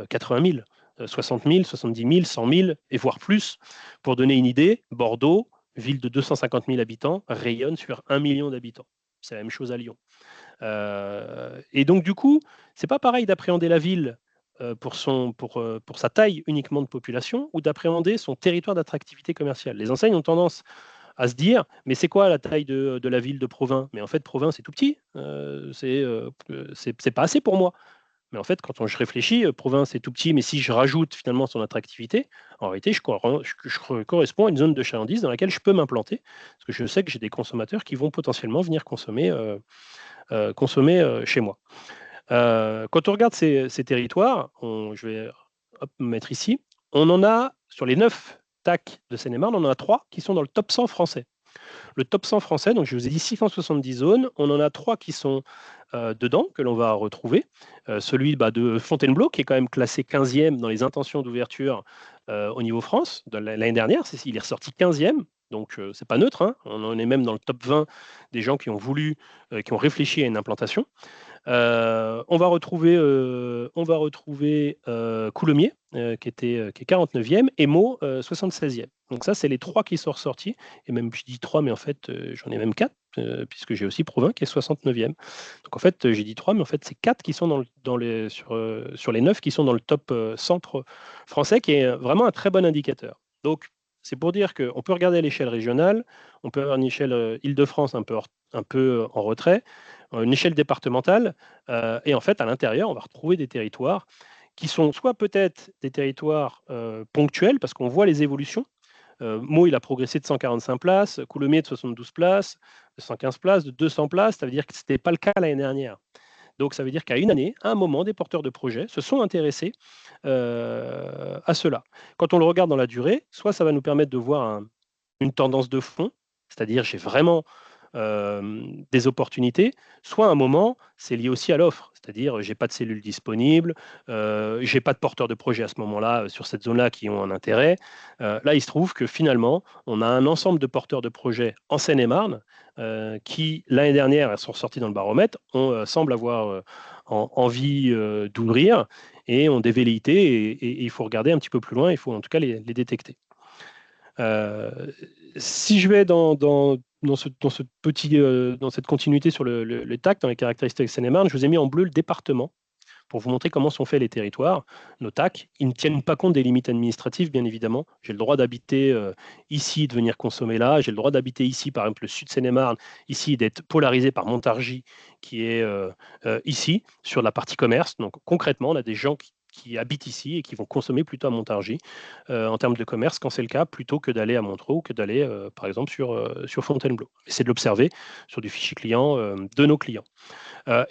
80 000, 60 000, 70 000, 100 000 et voire plus. Pour donner une idée, Bordeaux, ville de 250 000 habitants, rayonne sur 1 million d'habitants. C'est la même chose à Lyon. Et donc, du coup, c'est pas pareil d'appréhender la ville pour sa taille uniquement de population ou d'appréhender son territoire d'attractivité commerciale. Les enseignes ont tendance à se dire, mais c'est quoi la taille de la ville de Provins? Mais en fait, Provins, c'est tout petit. C'est pas assez pour moi. Mais en fait, quand je réfléchis, Provins, c'est tout petit, mais si je rajoute finalement son attractivité, en réalité, je corresponds à une zone de chalandise dans laquelle je peux m'implanter, parce que je sais que j'ai des consommateurs qui vont potentiellement venir consommer chez moi. Quand on regarde ces territoires, je vais me mettre ici, on en a sur les 9 TAC de Seine-et-Marne, on en a 3 qui sont dans le top 100 français. Le top 100 français, donc je vous ai dit 670 zones, on en a 3 qui sont dedans, que l'on va retrouver. Celui de Fontainebleau, qui est quand même classé 15e dans les intentions d'ouverture au niveau France. L'année dernière, il est ressorti 15e, donc c'est pas neutre, hein. On en est même dans le top 20 des gens qui ont réfléchi à une implantation. On va retrouver Coulommiers, qui est 49e, et Meaux, 76e. Donc ça, c'est les 3 qui sont ressortis. Et même, je dis 3, mais en fait, j'en ai même 4. puisque j'ai aussi Provins qui est 69e. Donc en fait, j'ai dit 3, mais en fait, c'est 4 qui sont sur les 9 qui sont dans le top centre français, qui est vraiment un très bon indicateur. Donc, c'est pour dire qu'on peut regarder à l'échelle régionale, on peut avoir une échelle Île-de-France un peu en retrait, une échelle départementale, et en fait, à l'intérieur, on va retrouver des territoires qui sont soit peut-être des territoires ponctuels, parce qu'on voit les évolutions. Meaux, il a progressé de 145 places, Coulommiers de 72 places, de 115 places, de 200 places. Ça veut dire que ce n'était pas le cas l'année dernière. Donc, ça veut dire qu'à une année, à un moment, des porteurs de projets se sont intéressés à cela. Quand on le regarde dans la durée, soit ça va nous permettre de voir une tendance de fond, c'est-à-dire j'ai vraiment des opportunités, soit à un moment, c'est lié aussi à l'offre, c'est-à-dire j'ai pas de cellules disponibles, j'ai pas de porteurs de projet à ce moment-là sur cette zone-là qui ont un intérêt. Là, il se trouve que finalement, on a un ensemble de porteurs de projets en Seine-et-Marne qui, l'année dernière, sont sortis dans le baromètre, on semble avoir envie d'ouvrir et ont des velléités et il faut regarder un petit peu plus loin, il faut en tout cas les détecter. Si je vais dans cette continuité sur le TAC, dans les caractéristiques Seine-et-Marne, je vous ai mis en bleu le département pour vous montrer comment sont faits les territoires. Nos TAC, ils ne tiennent pas compte des limites administratives, bien évidemment. J'ai le droit d'habiter ici, de venir consommer là. J'ai le droit d'habiter ici, par exemple, le sud Seine-et-Marne, ici, d'être polarisé par Montargis, qui est ici, sur la partie commerce. Donc, concrètement, on a des gens qui habitent ici et qui vont consommer plutôt à Montargis en termes de commerce, quand c'est le cas, plutôt que d'aller à Montreux ou que d'aller, par exemple, sur Fontainebleau. C'est de l'observer sur du fichier client de nos clients.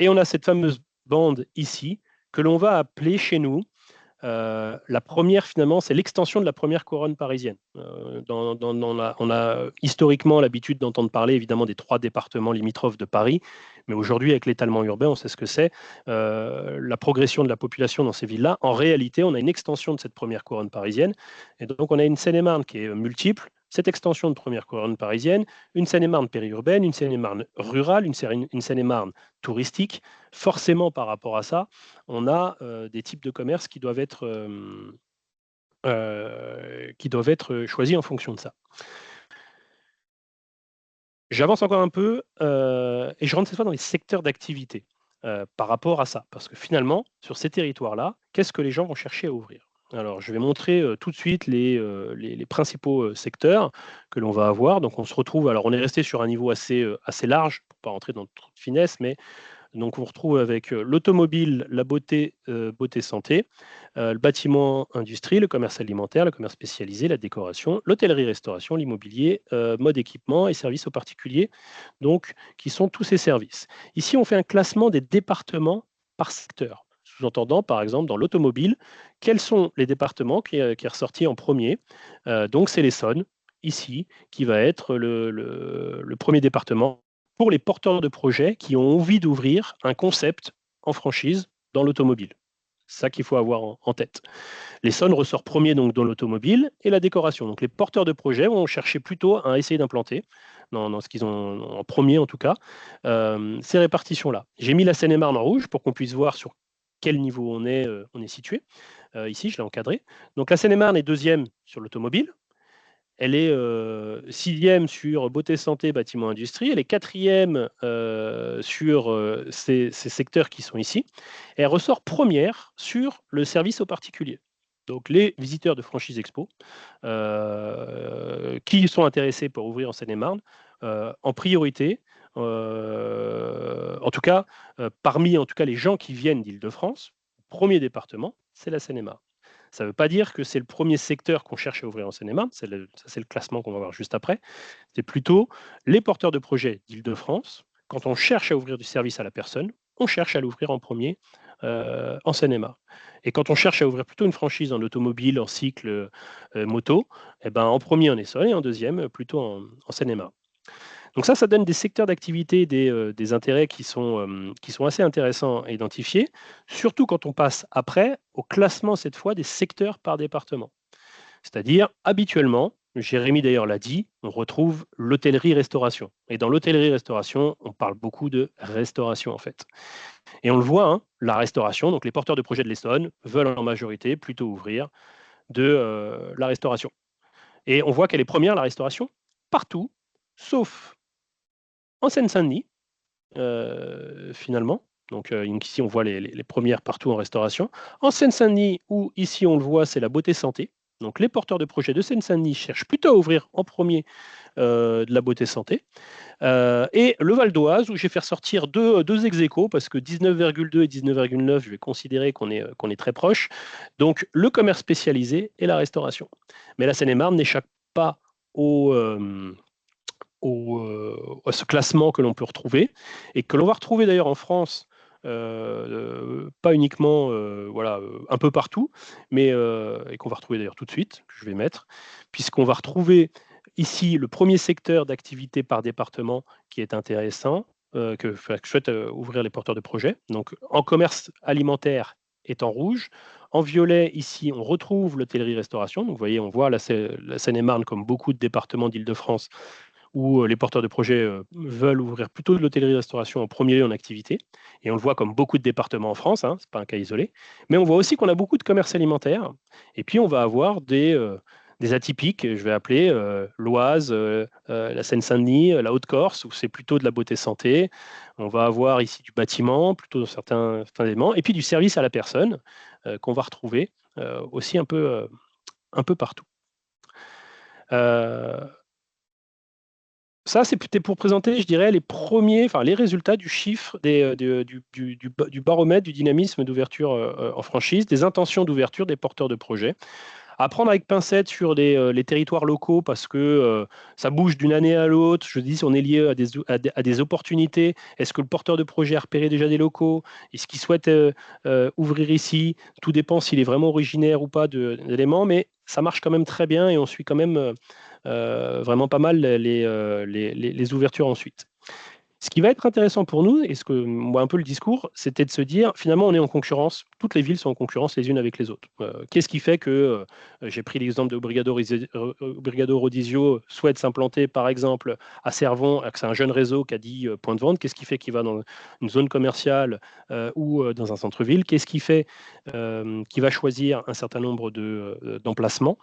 Et on a cette fameuse bande ici, que l'on va appeler chez nous la première, finalement, c'est l'extension de la première couronne parisienne. On a historiquement l'habitude d'entendre parler évidemment des 3 départements limitrophes de Paris, mais aujourd'hui, avec l'étalement urbain, on sait ce que c'est. La progression de la population dans ces villes-là, en réalité, on a une extension de cette première couronne parisienne. Et donc, on a une Seine-et-Marne qui est multiple, cette extension de première couronne parisienne, une Seine-et-Marne périurbaine, une Seine-et-Marne rurale, une Seine-et-Marne touristique. Forcément, par rapport à ça, on a des types de commerces qui doivent être choisis en fonction de ça. J'avance encore un peu et je rentre cette fois dans les secteurs d'activité par rapport à ça. Parce que finalement, sur ces territoires-là, qu'est-ce que les gens vont chercher à ouvrir? Alors, je vais montrer tout de suite les principaux secteurs que l'on va avoir. Donc, on se retrouve, alors on est resté sur un niveau assez large, pour ne pas rentrer dans trop de finesse, mais donc on retrouve avec l'automobile, la beauté, beauté santé, le bâtiment industrie, le commerce alimentaire, le commerce spécialisé, la décoration, l'hôtellerie-restauration, l'immobilier, mode équipement et services aux particuliers, donc qui sont tous ces services. Ici, on fait un classement des départements par secteur. Sous-entendant, par exemple, dans l'automobile, quels sont les départements qui est ressorti en premier. Donc c'est l'Essonne, ici, qui va être le premier département pour les porteurs de projets qui ont envie d'ouvrir un concept en franchise dans l'automobile. C'est ça qu'il faut avoir en tête. L'Essonne ressort premier donc dans l'automobile et la décoration. Donc les porteurs de projets vont chercher plutôt à essayer d'implanter, dans ce qu'ils ont en premier en tout cas, ces répartitions-là. J'ai mis la Seine-et-Marne en rouge pour qu'on puisse voir sur quel niveau on est situé. Ici, je l'ai encadré. Donc la Seine-et-Marne est deuxième sur l'automobile. Elle est 6e sur beauté santé, bâtiment industrie. Elle est 4e sur ces secteurs qui sont ici. Et elle ressort première sur le service aux particuliers. Donc les visiteurs de Franchise Expo qui sont intéressés pour ouvrir en Seine-et-Marne, en priorité, en tout cas, parmi les gens qui viennent d'Île-de-France, premier département, c'est la Seine-et-Marne. Ça ne veut pas dire que c'est le premier secteur qu'on cherche à ouvrir en Seine-et-Marne, c'est le classement qu'on va voir juste après. C'est plutôt les porteurs de projets d'Île-de-France. Quand on cherche à ouvrir du service à la personne, on cherche à l'ouvrir en premier en Seine-et-Marne. Et quand on cherche à ouvrir plutôt une franchise en automobile, en cycle, moto, eh ben, en premier en Essonne et en deuxième plutôt en Seine-et-Marne. Donc ça donne des secteurs d'activité, des intérêts qui sont assez intéressants à identifier, surtout quand on passe après au classement cette fois des secteurs par département. C'est-à-dire, habituellement, Jérémy d'ailleurs l'a dit, on retrouve l'hôtellerie-restauration. Et dans l'hôtellerie-restauration, on parle beaucoup de restauration en fait. Et on le voit, hein, la restauration, donc les porteurs de projets de l'Essonne veulent en majorité plutôt ouvrir de la restauration. Et on voit qu'elle est première, la restauration, partout, sauf en Seine-Saint-Denis, finalement. Donc ici, on voit les premières partout en restauration. En Seine-Saint-Denis, où ici, on le voit, c'est la beauté santé. Donc les porteurs de projets de Seine-Saint-Denis cherchent plutôt à ouvrir en premier de la beauté santé. Et le Val d'Oise, où je vais faire sortir deux ex-aequo, parce que 19,2 et 19,9, je vais considérer qu'on est très proche. Donc le commerce spécialisé et la restauration. Mais la Seine-et-Marne n'échappe pas à ce classement que l'on peut retrouver, et que l'on va retrouver d'ailleurs en France, pas uniquement un peu partout, mais et qu'on va retrouver d'ailleurs tout de suite, que je vais mettre, puisqu'on va retrouver ici le premier secteur d'activité par département qui est intéressant, que je souhaite ouvrir les porteurs de projets. Donc en commerce alimentaire est en rouge. En violet, ici, on retrouve l'hôtellerie-restauration. Donc vous voyez, on voit la Seine-et-Marne, comme beaucoup de départements d'Île-de-France, où les porteurs de projets veulent ouvrir plutôt de l'hôtellerie-restauration en premier lieu en activité. Et on le voit comme beaucoup de départements en France, hein, ce n'est pas un cas isolé. Mais on voit aussi qu'on a beaucoup de commerce alimentaire. Et puis, on va avoir des atypiques, je vais appeler l'Oise, la Seine-Saint-Denis, la Haute-Corse, où c'est plutôt de la beauté santé. On va avoir ici du bâtiment, plutôt dans certains éléments. Et puis du service à la personne, qu'on va retrouver aussi un peu partout. Ça, c'était pour présenter, je dirais, les résultats du chiffre du baromètre du dynamisme d'ouverture en franchise, des intentions d'ouverture des porteurs de projets. À prendre avec pincette sur les territoires locaux, parce que ça bouge d'une année à l'autre. Je dis, on est lié à des opportunités. Est-ce que le porteur de projet a repéré déjà des locaux? Est-ce qu'il souhaite ouvrir ici? Tout dépend s'il est vraiment originaire ou pas d'éléments, mais ça marche quand même très bien et on suit quand même vraiment pas mal les ouvertures ensuite. Ce qui va être intéressant pour nous, et ce que moi un peu le discours, c'était de se dire, finalement, on est en concurrence, toutes les villes sont en concurrence les unes avec les autres. Qu'est-ce qui fait que, j'ai pris l'exemple de Brigado Rodizio, souhaite s'implanter par exemple à Cervon, que c'est un jeune réseau qui a 10 points de vente. Qu'est-ce qui fait qu'il va dans une zone commerciale ou dans un centre-ville? Qu'est-ce qui fait qu'il va choisir un certain nombre d'emplacements?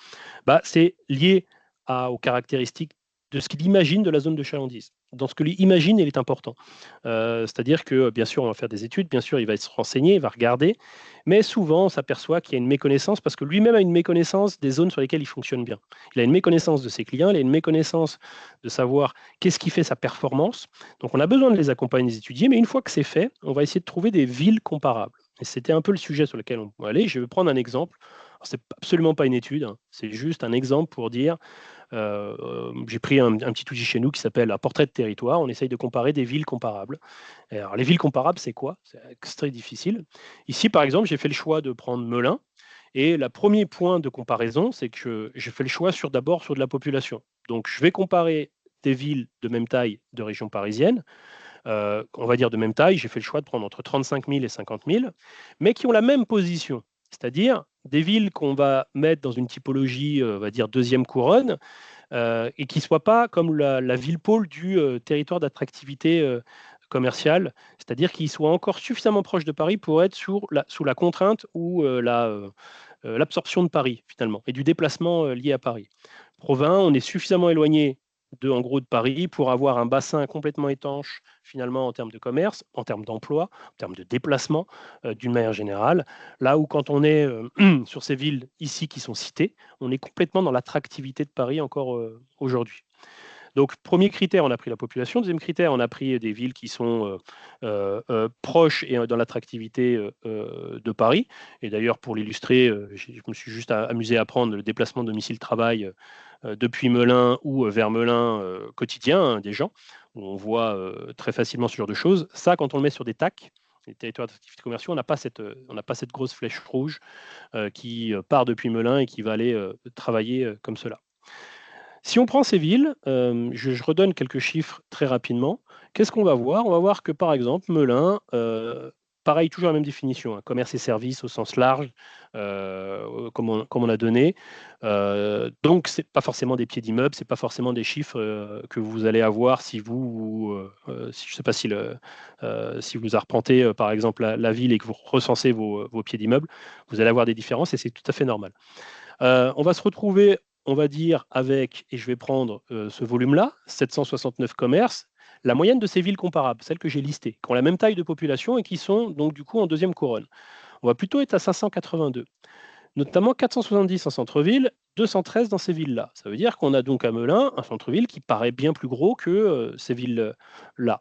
C'est lié aux caractéristiques de ce qu'il imagine de la zone de chalandise. Dans ce que lui imagine, il est important. C'est-à-dire que, bien sûr, on va faire des études, bien sûr, il va se renseigner, il va regarder, mais souvent, on s'aperçoit qu'il y a une méconnaissance, parce que lui-même a une méconnaissance des zones sur lesquelles il fonctionne bien. Il a une méconnaissance de ses clients, il a une méconnaissance de savoir qu'est-ce qui fait sa performance. Donc, on a besoin de les accompagner, les étudier, mais une fois que c'est fait, on va essayer de trouver des villes comparables. Et c'était un peu le sujet sur lequel on peut aller. Je vais prendre un exemple. Ce n'est absolument pas une étude, hein. C'est juste un exemple pour dire... j'ai pris un petit outil chez nous qui s'appelle un portrait de territoire. On essaye de comparer des villes comparables. Et alors, les villes comparables, c'est quoi? C'est très difficile. Ici, par exemple, j'ai fait le choix de prendre Melun. Et le premier point de comparaison, c'est que j'ai fait le choix d'abord sur de la population. Donc, je vais comparer des villes de même taille de région parisienne. On va dire de même taille. J'ai fait le choix de prendre entre 35 000 et 50 000, mais qui ont la même position. C'est-à-dire des villes qu'on va mettre dans une typologie, on va dire, deuxième couronne, et qui ne soient pas comme la ville-pôle du territoire d'attractivité commerciale, c'est-à-dire qu'ils soient encore suffisamment proches de Paris pour être sous la contrainte ou l'absorption de Paris, finalement, et du déplacement lié à Paris. Provins, on est suffisamment éloigné en gros de Paris pour avoir un bassin complètement étanche finalement en termes de commerce, en termes d'emploi, en termes de déplacement d'une manière générale. Là où quand on est sur ces villes ici qui sont citées, on est complètement dans l'attractivité de Paris encore aujourd'hui. Donc, premier critère, on a pris la population. Deuxième critère, on a pris des villes qui sont proches et dans l'attractivité de Paris. Et d'ailleurs, pour l'illustrer, je me suis juste amusé à prendre le déplacement domicile-travail depuis Melun ou vers Melun quotidien des gens, où on voit très facilement ce genre de choses. Ça, quand on le met sur des TAC, les territoires d'activité commerciaux, on n'a pas cette grosse flèche rouge qui part depuis Melun et qui va aller travailler comme cela. Si on prend ces villes, je redonne quelques chiffres très rapidement. Qu'est-ce qu'on va voir? On va voir que, par exemple, Melun, pareil, toujours la même définition, hein, commerce et services au sens large, comme on a donné. Donc, ce n'est pas forcément des pieds d'immeuble, ce n'est pas forcément des chiffres que vous allez avoir si je ne sais pas si vous arpentez, par exemple, la ville et que vous recensez vos pieds d'immeuble, vous allez avoir des différences et c'est tout à fait normal. On va se retrouver, on va dire, avec, et je vais prendre ce volume-là, 769 commerces. la moyenne de ces villes comparables, celles que j'ai listées, qui ont la même taille de population et qui sont donc du coup en deuxième couronne. On va plutôt être à 582, notamment 470 en centre-ville, 213 dans ces villes-là. Ça veut dire qu'on a donc à Melun un centre-ville qui paraît bien plus gros que ces villes-là.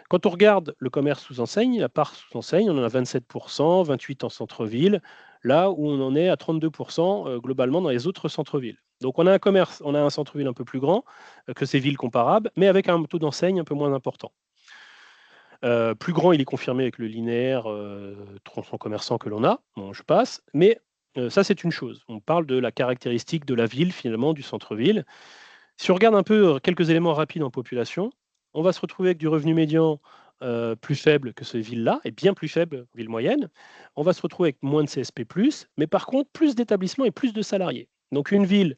Quand on regarde le commerce sous enseigne, la part sous enseigne, on en a 27%, 28% en centre-ville, là où on en est à 32% globalement dans les autres centres-villes. Donc on a un centre-ville un peu plus grand que ces villes comparables, mais avec un taux d'enseigne un peu moins important. Plus grand, il est confirmé avec le linéaire tronçon commerçant que l'on a. Bon, je passe. Mais ça, c'est une chose. On parle de la caractéristique de la ville, finalement, du centre-ville. Si on regarde un peu quelques éléments rapides en population, on va se retrouver avec du revenu médian plus faible que ces villes-là, et bien plus faible que ville moyenne. On va se retrouver avec moins de CSP+, mais par contre, plus d'établissements et plus de salariés. Donc une ville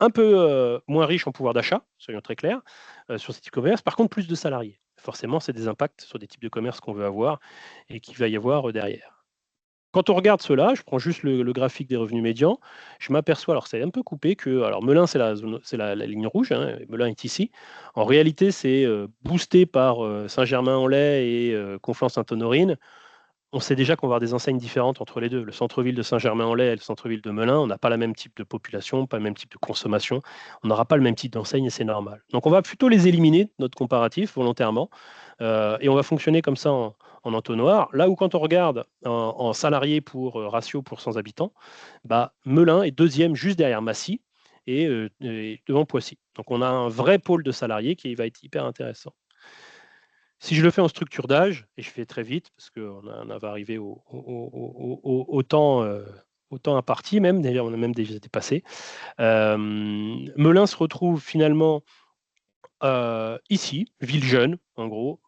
un peu moins riche en pouvoir d'achat, soyons très clairs, sur ces types de commerce, par contre, plus de salariés. Forcément, c'est des impacts sur des types de commerce qu'on veut avoir et qu'il va y avoir derrière. Quand on regarde cela, je prends juste le graphique des revenus médians, je m'aperçois, alors c'est un peu coupé, que alors Melun, c'est la ligne rouge, hein, Melun est ici. En réalité, c'est boosté par Saint-Germain-en-Laye et Conflans-Sainte-Honorine. On sait déjà qu'on va avoir des enseignes différentes entre les deux. Le centre-ville de Saint-Germain-en-Laye et le centre-ville de Melun, on n'a pas le même type de population, pas le même type de consommation. On n'aura pas le même type d'enseigne et c'est normal. Donc on va plutôt les éliminer de notre comparatif volontairement et on va fonctionner comme ça en entonnoir. Là où quand on regarde en salariés pour ratio pour 100 habitants, bah, Melun est deuxième juste derrière Massy et devant Poissy. Donc on a un vrai pôle de salariés qui va être hyper intéressant. Si je le fais en structure d'âge, et je fais très vite, parce qu'on va arriver au temps imparti même, d'ailleurs on a même déjà dépassé, Melun se retrouve finalement ici, ville jeune, en gros,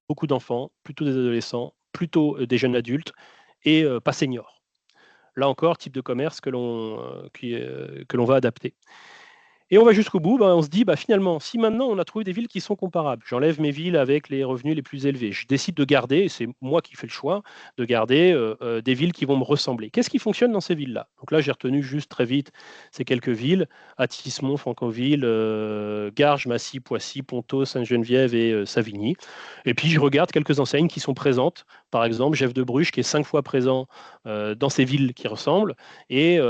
beaucoup d'enfants, plutôt des adolescents, plutôt des jeunes adultes, et pas seniors. Là encore, type de commerce que l'on va adapter. Et on va jusqu'au bout, on se dit, finalement, si maintenant on a trouvé des villes qui sont comparables, j'enlève mes villes avec les revenus les plus élevés, je décide de garder, et c'est moi qui fais le choix, de garder des villes qui vont me ressembler. Qu'est-ce qui fonctionne dans ces villes-là? Donc là, j'ai retenu juste très vite ces quelques villes, Athis-Mont, Franconville, Garges, Massy, Poissy, Pontos, Sainte-Geneviève et Savigny. Et puis je regarde quelques enseignes qui sont présentes, par exemple, Jeff de Bruges, qui est 5 fois présent dans ces villes qui ressemblent, et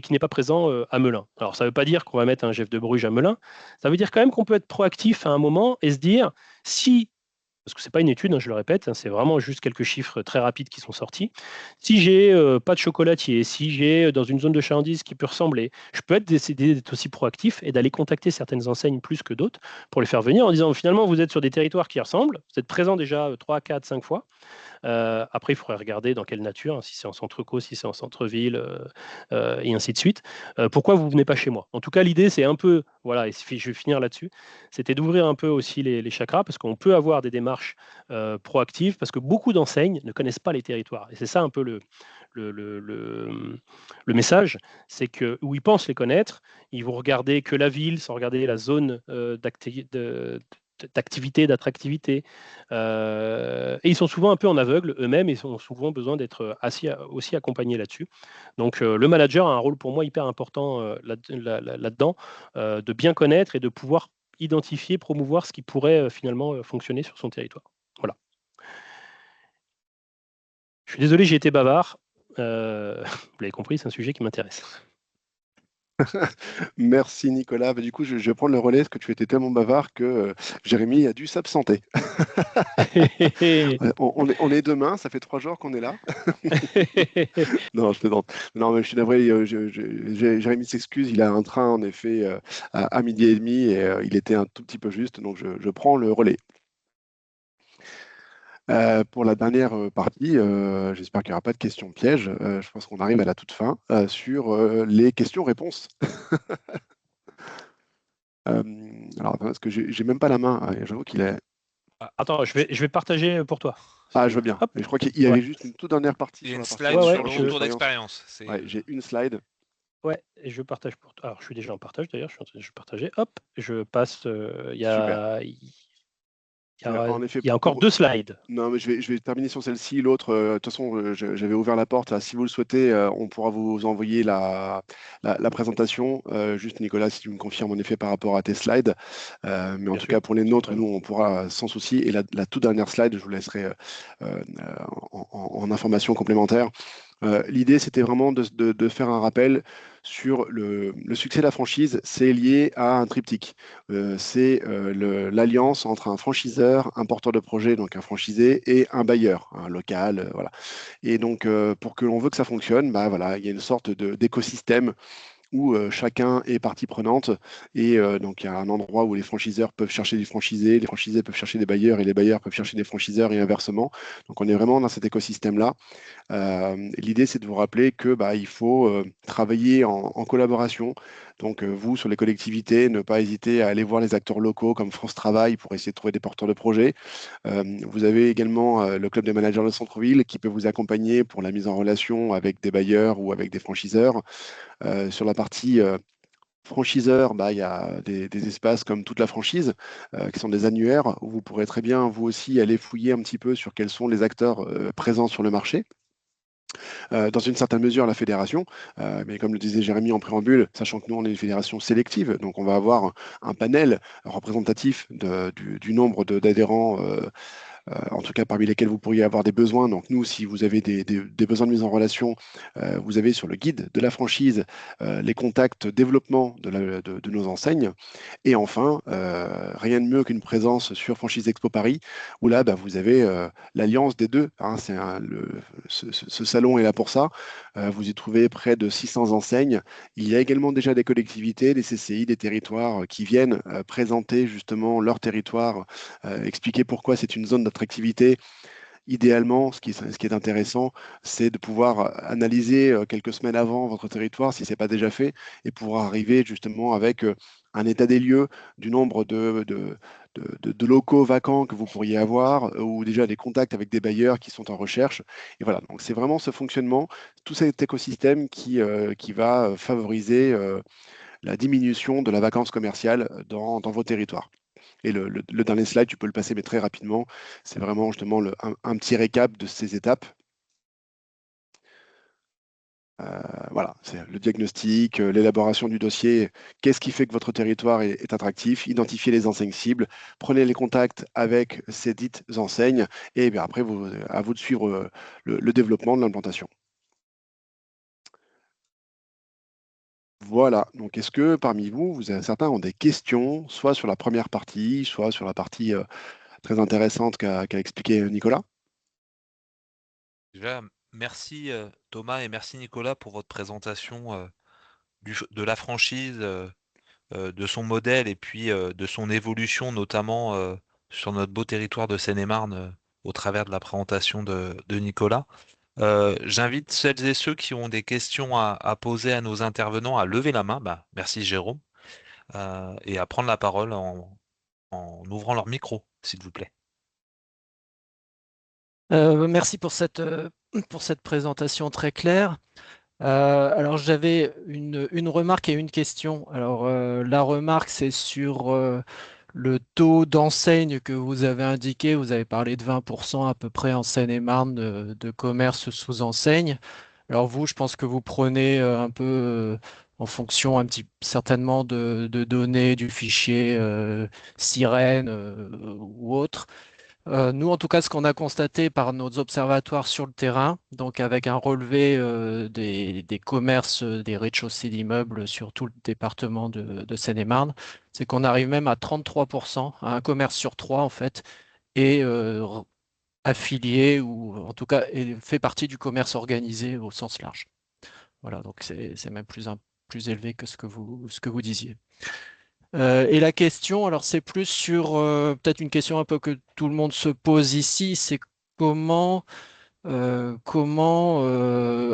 qui n'est pas présent à Melun. Alors ça ne veut pas dire qu'on va mettre un Jeff de Bruges à Melun, ça veut dire quand même qu'on peut être proactif à un moment et se dire, si, parce que ce n'est pas une étude, hein, je le répète, hein, c'est vraiment juste quelques chiffres très rapides qui sont sortis, si j'ai pas de chocolatier, si j'ai dans une zone de chalandise qui peut ressembler, je peux être décidé d'être aussi proactif et d'aller contacter certaines enseignes plus que d'autres pour les faire venir en disant, finalement, vous êtes sur des territoires qui ressemblent, vous êtes présent déjà 3, 4, 5 fois, après, il faudrait regarder dans quelle nature, hein, si c'est en centre-co, si c'est en centre-ville, et ainsi de suite. Pourquoi vous ne venez pas chez moi? En tout cas, l'idée, c'est un peu, voilà, et je vais finir là-dessus, c'était d'ouvrir un peu aussi les chakras, parce qu'on peut avoir des démarches proactives, parce que beaucoup d'enseignes ne connaissent pas les territoires. Et c'est ça un peu le message, c'est que où ils pensent les connaître, ils vont regarder que la ville, sans regarder la zone d'activité, d'attractivité. Et ils sont souvent un peu en aveugle eux-mêmes et ont souvent besoin d'être aussi accompagnés là-dessus. Donc le manager a un rôle pour moi hyper important là-dedans, de bien connaître et de pouvoir identifier, promouvoir ce qui pourrait finalement fonctionner sur son territoire. Voilà. Je suis désolé, j'ai été bavard. Vous l'avez compris, c'est un sujet qui m'intéresse. Merci Nicolas. Du coup, je vais prendre le relais parce que tu étais tellement bavard que Jérémy a dû s'absenter. On est demain, ça fait 3 jours qu'on est là. Non, je plaisante. Non, mais je suis navré. Jérémy s'excuse. Il a un train en effet à 12h30 et il était un tout petit peu juste, donc je prends le relais. Pour la dernière partie, j'espère qu'il n'y aura pas de questions pièges. Je pense qu'on arrive à la toute fin sur les questions-réponses. Alors, attends, parce que j'ai même pas la main. J'avoue qu'il est. Attends, je vais partager pour toi. Ah, je veux bien. Mais je crois qu'il y avait juste une toute dernière partie. Il y a sur une la slide partie sur le retour d'expérience. Ouais, j'ai une slide. Ouais, et je partage pour toi. Alors, je suis déjà en partage d'ailleurs, je vais partager. Hop, je passe. Super. En effet, Il y a encore 2 slides. Non, mais je vais terminer sur celle-ci. L'autre, de toute façon, j'avais ouvert la porte. Là. Si vous le souhaitez, on pourra vous envoyer la présentation. Juste, Nicolas, si tu me confirmes en effet par rapport à tes slides. Mais en Bien tout sûr. cas, pour les nôtres, nous, on pourra sans souci. Et la toute dernière slide, je vous laisserai en information complémentaire. L'idée, c'était vraiment de faire un rappel sur le succès de la franchise. C'est lié à un triptyque. C'est l'alliance entre un franchiseur, un porteur de projet, donc un franchisé, et un bailleur, un local. Voilà. Et donc, pour que l'on veut que ça fonctionne, bah, voilà, il y a une sorte d'écosystème où chacun est partie prenante. Et donc, il y a un endroit où les franchiseurs peuvent chercher des franchisés, les franchisés peuvent chercher des bailleurs et les bailleurs peuvent chercher des franchiseurs et inversement. Donc, on est vraiment dans cet écosystème-là. L'idée, c'est de vous rappeler que bah, il faut travailler en collaboration. Donc, vous, sur les collectivités, ne pas hésiter à aller voir les acteurs locaux comme France Travail pour essayer de trouver des porteurs de projets. Vous avez également le club des managers de centre-ville qui peut vous accompagner pour la mise en relation avec des bailleurs ou avec des franchiseurs. Sur la partie franchiseur, bah, il y a des espaces comme toute la franchise, qui sont des annuaires, où vous pourrez très bien, vous aussi, aller fouiller un petit peu sur quels sont les acteurs présents sur le marché. Dans une certaine mesure, la fédération, mais comme le disait Jérémy en préambule, sachant que nous, on est une fédération sélective, donc on va avoir un panel représentatif du nombre d'adhérents en tout cas parmi lesquels vous pourriez avoir des besoins. Donc nous, si vous avez des besoins de mise en relation, vous avez sur le guide de la franchise les contacts développement de nos enseignes. Et enfin, rien de mieux qu'une présence sur Franchise Expo Paris, où là, bah, vous avez l'alliance des deux. Hein, ce salon est là pour ça. Vous y trouvez près de 600 enseignes. Il y a également déjà des collectivités, des CCI, des territoires qui viennent présenter justement leur territoire, expliquer pourquoi c'est une zone d'attractivité. Idéalement, ce qui est intéressant, c'est de pouvoir analyser quelques semaines avant votre territoire, si ce n'est pas déjà fait, et pouvoir arriver justement avec un état des lieux du nombre de locaux vacants que vous pourriez avoir, ou déjà des contacts avec des bailleurs qui sont en recherche. Et voilà, donc c'est vraiment ce fonctionnement, tout cet écosystème qui va favoriser la diminution de la vacance commerciale dans vos territoires. Et le dernier slide, tu peux le passer, mais très rapidement. C'est vraiment justement un petit récap de ces étapes. Voilà, c'est le diagnostic, l'élaboration du dossier. Qu'est-ce qui fait que votre territoire est attractif? Identifiez les enseignes cibles, prenez les contacts avec ces dites enseignes, et bien après, à vous de suivre le développement de l'implantation. Voilà, donc est-ce que parmi vous, certains ont des questions, soit sur la première partie, soit sur la partie très intéressante qu'a expliqué Nicolas? Déjà, merci Thomas et merci Nicolas pour votre présentation de la franchise, de son modèle et puis de son évolution, notamment sur notre beau territoire de Seine-et-Marne, au travers de la présentation de Nicolas. J'invite celles et ceux qui ont des questions à poser à nos intervenants à lever la main. Bah, merci Jérôme, et à prendre la parole en ouvrant leur micro, s'il vous plaît. Merci pour cette présentation très claire. Alors j'avais une remarque et une question. Alors la remarque, c'est sur le taux d'enseigne que vous avez indiqué. Vous avez parlé de 20% à peu près en Seine-et-Marne de commerce sous enseigne. Alors vous, je pense que vous prenez un peu en fonction certainement de données du fichier Sirène ou autre. Nous, en tout cas, ce qu'on a constaté par nos observatoires sur le terrain, donc avec un relevé des commerces, des rez-de-chaussée d'immeubles sur tout le département de Seine-et-Marne, c'est qu'on arrive même à 33%, à un commerce sur trois en fait, est affilié ou en tout cas fait partie du commerce organisé au sens large. Voilà, donc c'est même plus élevé que ce que vous disiez. Et la question, alors c'est plus sur peut-être une question un peu que tout le monde se pose ici, c'est comment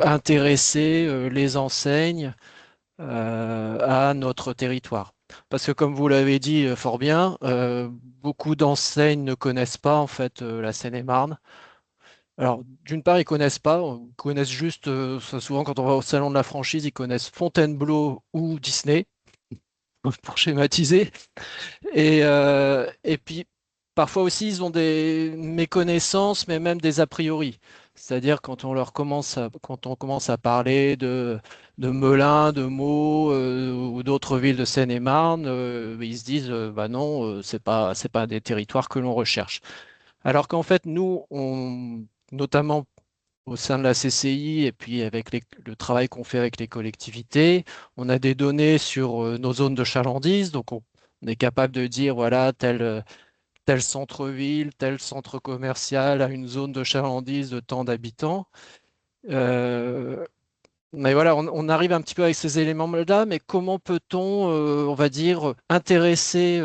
intéresser les enseignes à notre territoire. Parce que comme vous l'avez dit fort bien, beaucoup d'enseignes ne connaissent pas en fait la Seine-et-Marne. Alors d'une part, ils connaissent pas, ils connaissent juste, souvent quand on va au salon de la franchise, ils connaissent Fontainebleau ou Disney, pour schématiser. Et puis, parfois aussi, ils ont des méconnaissances, mais même des a priori. C'est-à-dire quand on commence à parler de Melun, de Meaux ou d'autres villes de Seine-et-Marne, ils se disent bah non, c'est pas des territoires que l'on recherche. Alors qu'en fait, nous, notamment au sein de la CCI et puis avec le travail qu'on fait avec les collectivités, on a des données sur nos zones de chalandise, donc on est capable de dire voilà tel centre-ville, tel centre commercial a une zone de chalandise de tant d'habitants. Euh, mais voilà, on arrive un petit peu avec ces éléments-là, mais comment peut-on, on va dire, intéresser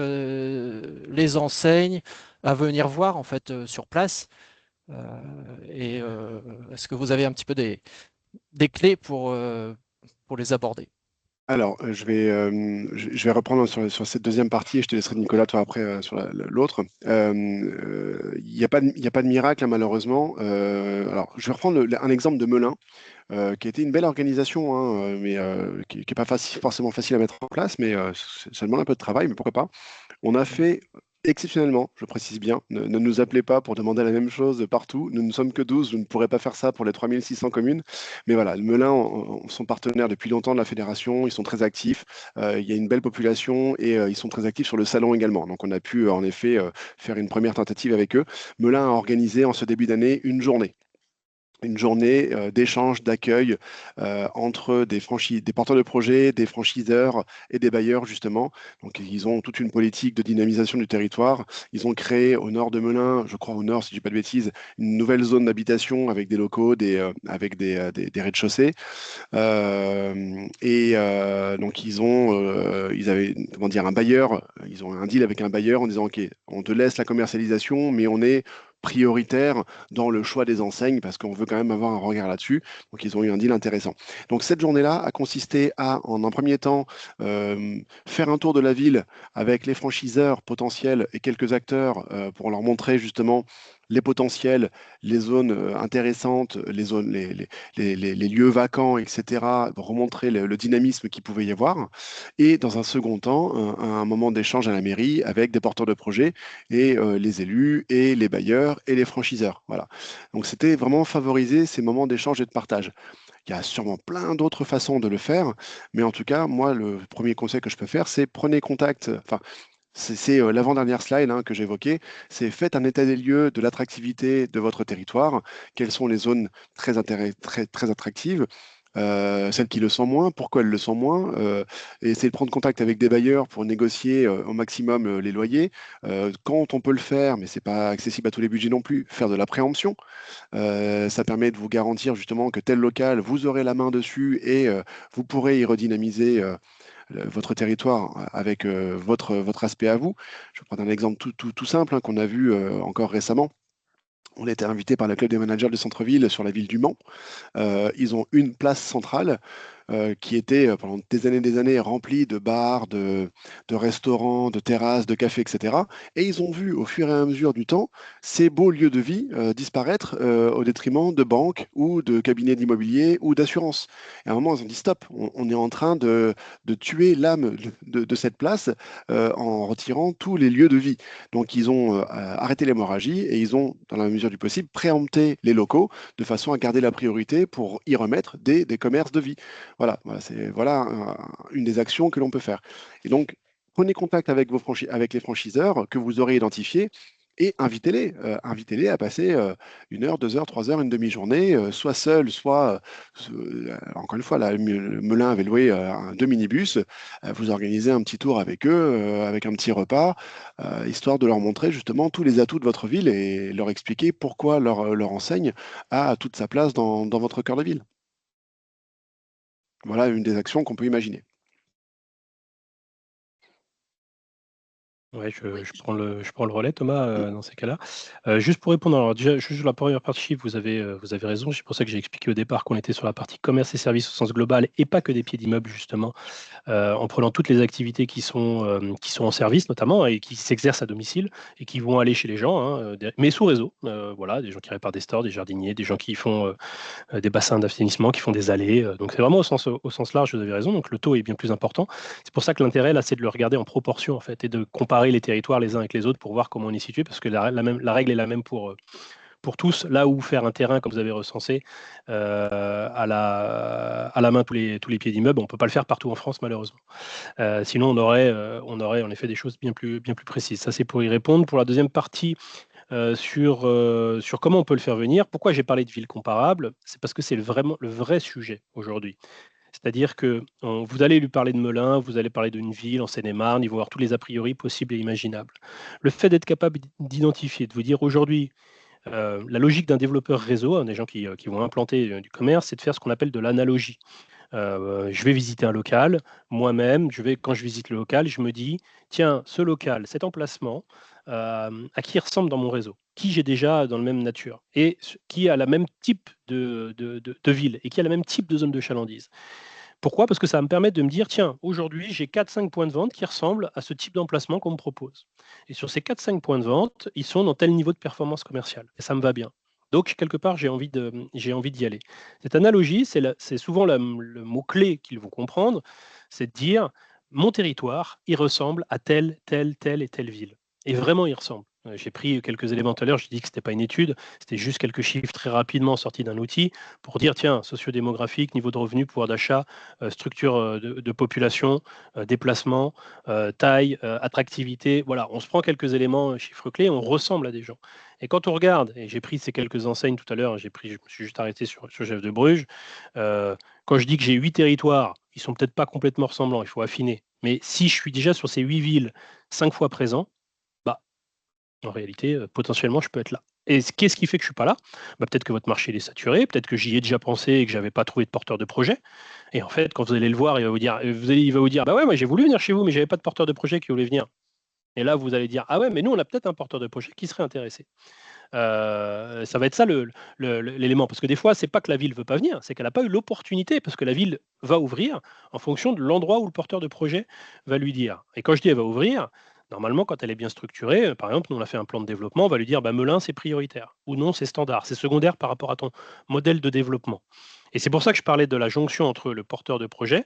les enseignes à venir voir en fait sur place? Est-ce que vous avez un petit peu des clés pour les aborder? Alors, je vais reprendre sur cette deuxième partie et je te laisserai Nicolas, toi, après, sur l'autre. Il n'y a pas il y a pas de miracle, hein, malheureusement. Alors, je vais reprendre un exemple de Melun, qui a été une belle organisation, hein, mais qui n'est pas forcément facile à mettre en place, mais ça demande un peu de travail, mais pourquoi pas. On a fait exceptionnellement, je précise bien, ne nous appelez pas pour demander la même chose partout. Nous ne sommes que 12, vous ne pourrez pas faire ça pour les 3600 communes. Mais voilà, le Melun sont partenaires depuis longtemps de la fédération, ils sont très actifs, il y a une belle population et ils sont très actifs sur le salon également. Donc on a pu en effet faire une première tentative avec eux. Melun a organisé en ce début d'année une journée d'échange, d'accueil entre des porteurs de projets, des franchiseurs et des bailleurs, justement. Donc, ils ont toute une politique de dynamisation du territoire. Ils ont créé au nord de Melun, je crois au nord, si je dis pas de bêtises, une nouvelle zone d'habitation avec des locaux, avec des rez-de-chaussée. Donc, ils avaient, comment dire, un bailleur, ils ont un deal avec un bailleur en disant, OK, on te laisse la commercialisation, mais on est prioritaire dans le choix des enseignes parce qu'on veut quand même avoir un regard là-dessus. Donc, ils ont eu un deal intéressant. Donc, cette journée-là a consisté à, en un premier temps, faire un tour de la ville avec les franchiseurs potentiels et quelques acteurs pour leur montrer justement les potentiels, les zones intéressantes, les lieux vacants, etc., remontrer le dynamisme qu'il pouvait y avoir. Et dans un second temps, un moment d'échange à la mairie avec des porteurs de projets et les élus et les bailleurs et les franchiseurs. Voilà. Donc c'était vraiment favoriser ces moments d'échange et de partage. Il y a sûrement plein d'autres façons de le faire, mais en tout cas, moi, le premier conseil que je peux faire, c'est prenez contact. Enfin, c'est l'avant-dernière slide, hein, que j'évoquais. C'est faites un état des lieux de l'attractivité de votre territoire. Quelles sont les zones très attractives? Celles qui le sont moins, pourquoi elles le sont moins, et essayer de prendre contact avec des bailleurs pour négocier au maximum les loyers. Quand on peut le faire, mais c'est pas accessible à tous les budgets non plus, faire de la préemption. Ça permet de vous garantir justement que tel local, vous aurez la main dessus et vous pourrez y redynamiser votre territoire avec votre aspect à vous. Je vais prendre un exemple tout simple, hein, qu'on a vu encore récemment. On a été invité par le club des managers de centre-ville sur la ville du Mans. Ils ont une place centrale qui était pendant des années remplie de bars, de restaurants, de terrasses, de cafés, etc. Et ils ont vu au fur et à mesure du temps ces beaux lieux de vie disparaître au détriment de banques ou de cabinets d'immobilier ou d'assurance. Et à un moment, ils ont dit stop, on est en train de tuer l'âme de cette place en retirant tous les lieux de vie. Donc ils ont arrêté l'hémorragie et ils ont, dans la mesure du possible, préempté les locaux de façon à garder la priorité pour y remettre des commerces de vie. Voilà, c'est une des actions que l'on peut faire. Et donc, prenez contact avec avec les franchiseurs que vous aurez identifiés et invitez-les à passer 1 heure, 2 heures, 3 heures, une demi-journée, soit seul, soit, encore une fois, là, le Melun avait loué deux minibus, vous organisez un petit tour avec eux, avec un petit repas, histoire de leur montrer justement tous les atouts de votre ville et leur expliquer pourquoi leur enseigne a toute sa place dans votre cœur de ville. Voilà une des actions qu'on peut imaginer. Ouais, je prends le relais, Thomas, dans ces cas-là. Juste pour répondre, alors déjà, juste sur la première partie, vous avez raison. C'est pour ça que j'ai expliqué au départ qu'on était sur la partie commerce et services au sens global et pas que des pieds d'immeuble, justement, en prenant toutes les activités qui sont en service, notamment, et qui s'exercent à domicile et qui vont aller chez les gens, hein, mais sous réseau. Voilà, des gens qui réparent des stores, des jardiniers, des gens qui font des bassins d'assainissement, qui font des allées. Donc c'est vraiment au sens large, vous avez raison. Donc le taux est bien plus important. C'est pour ça que l'intérêt, là, c'est de le regarder en proportion, en fait, et de comparer comparer les territoires les uns avec les autres pour voir comment on est situé, parce que la règle est la même pour tous, là où faire un terrain, comme vous avez recensé, à la main tous les pieds d'immeuble, on ne peut pas le faire partout en France, malheureusement. Sinon, on aurait en effet des choses bien plus précises. Ça, c'est pour y répondre. Pour la deuxième partie, sur comment on peut le faire venir, pourquoi j'ai parlé de villes comparables, c'est parce que c'est vraiment le vrai sujet aujourd'hui. C'est-à-dire que vous allez lui parler de Melun, vous allez parler d'une ville en Seine-et-Marne, ils vont avoir tous les a priori possibles et imaginables. Le fait d'être capable d'identifier, de vous dire aujourd'hui, la logique d'un développeur réseau, hein, des gens qui vont implanter du commerce, c'est de faire ce qu'on appelle de l'analogie. Je vais visiter un local, moi-même, quand je visite le local, je me dis, tiens, ce local, cet emplacement, à qui il ressemble dans mon réseau, qui j'ai déjà dans le même nature, et qui a le même type de ville, et qui a le même type de zone de chalandise. Pourquoi? Parce que ça va me permettre de me dire, tiens, aujourd'hui, j'ai 4-5 points de vente qui ressemblent à ce type d'emplacement qu'on me propose. Et sur ces 4-5 points de vente, ils sont dans tel niveau de performance commerciale. Et ça me va bien. Donc, quelque part, j'ai envie d'y aller. Cette analogie, c'est souvent le mot-clé qu'ils vont comprendre, c'est de dire, mon territoire, il ressemble à telle et telle ville. Et vraiment, il ressemble. J'ai pris quelques éléments tout à l'heure, j'ai dit que ce n'était pas une étude, c'était juste quelques chiffres très rapidement sortis d'un outil pour dire, tiens, sociodémographique, niveau de revenu, pouvoir d'achat, structure de population, déplacement, taille, attractivité. Voilà, on se prend quelques éléments, chiffres clés, on ressemble à des gens. Et quand on regarde, et j'ai pris ces quelques enseignes tout à l'heure, je me suis juste arrêté sur Jeff de Bruges, quand je dis que j'ai 8 territoires, ils sont peut-être pas complètement ressemblants, il faut affiner. Mais si je suis déjà sur ces 8 villes 5 fois présent, bah, en réalité, potentiellement, je peux être là. Et qu'est-ce qui fait que je ne suis pas là? Bah, peut-être que votre marché est saturé, peut-être que j'y ai déjà pensé et que je n'avais pas trouvé de porteur de projet. Et en fait, quand vous allez le voir, il va vous dire, bah ouais, moi j'ai voulu venir chez vous, mais j'avais pas de porteur de projet qui voulait venir. Et là, vous allez dire, ah ouais, mais nous, on a peut-être un porteur de projet qui serait intéressé. Ça va être ça l'élément. Parce que des fois, c'est pas que la ville ne veut pas venir, c'est qu'elle n'a pas eu l'opportunité, parce que la ville va ouvrir en fonction de l'endroit où le porteur de projet va lui dire. Et quand je dis elle va ouvrir, normalement, quand elle est bien structurée, par exemple, nous on a fait un plan de développement, on va lui dire bah, Melun, c'est prioritaire, ou non, c'est standard, c'est secondaire par rapport à ton modèle de développement. Et c'est pour ça que je parlais de la jonction entre le porteur de projet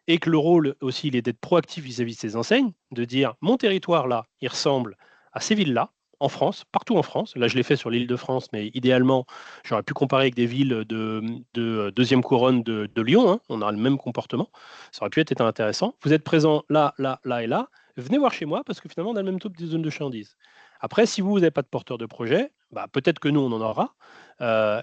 et que le rôle aussi, il est d'être proactif vis-à-vis de ses enseignes, de dire mon territoire là, il ressemble à ces villes-là, en France, partout en France. Là, je l'ai fait sur l'île de France, mais idéalement, j'aurais pu comparer avec des villes de deuxième couronne de Lyon. Hein. On a le même comportement. Ça aurait pu être intéressant. Vous êtes présent là, là, là et là. Venez voir chez moi parce que finalement, on a le même type de zone de chalandise. Après, si vous n'avez pas de porteur de projet, bah, peut-être que nous, on en aura.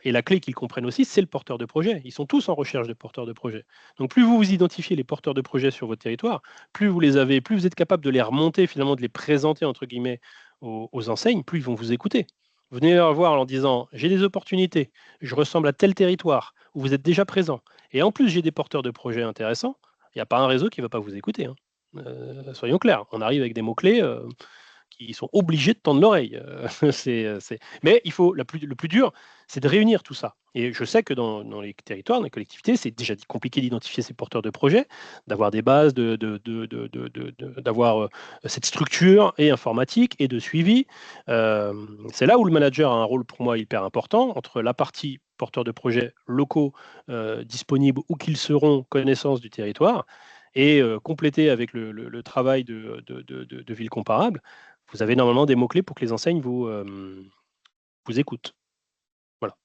Et la clé qu'ils comprennent aussi, c'est le porteur de projet. Ils sont tous en recherche de porteurs de projet. Donc, plus vous identifiez les porteurs de projet sur votre territoire, plus vous les avez, plus vous êtes capable de les remonter, finalement, de les présenter, entre guillemets, aux enseignes, plus ils vont vous écouter. Venez leur voir en disant j'ai des opportunités, je ressemble à tel territoire où vous êtes déjà présent. Et en plus, j'ai des porteurs de projets intéressants. Il n'y a pas un réseau qui ne va pas vous écouter. Hein. Soyons clairs, on arrive avec des mots-clés qui sont obligés de tendre l'oreille. Mais il faut, le plus dur, c'est de réunir tout ça. Et je sais que dans les territoires, dans les collectivités, c'est déjà compliqué d'identifier ces porteurs de projets, d'avoir des bases, d'avoir cette structure et informatique et de suivi. C'est là où le manager a un rôle pour moi hyper important entre la partie porteurs de projets locaux disponibles ou qu'ils seront connaissance du territoire et compléter avec le travail de villes comparables. Vous avez normalement des mots-clés pour que les enseignes vous écoutent. Voilà.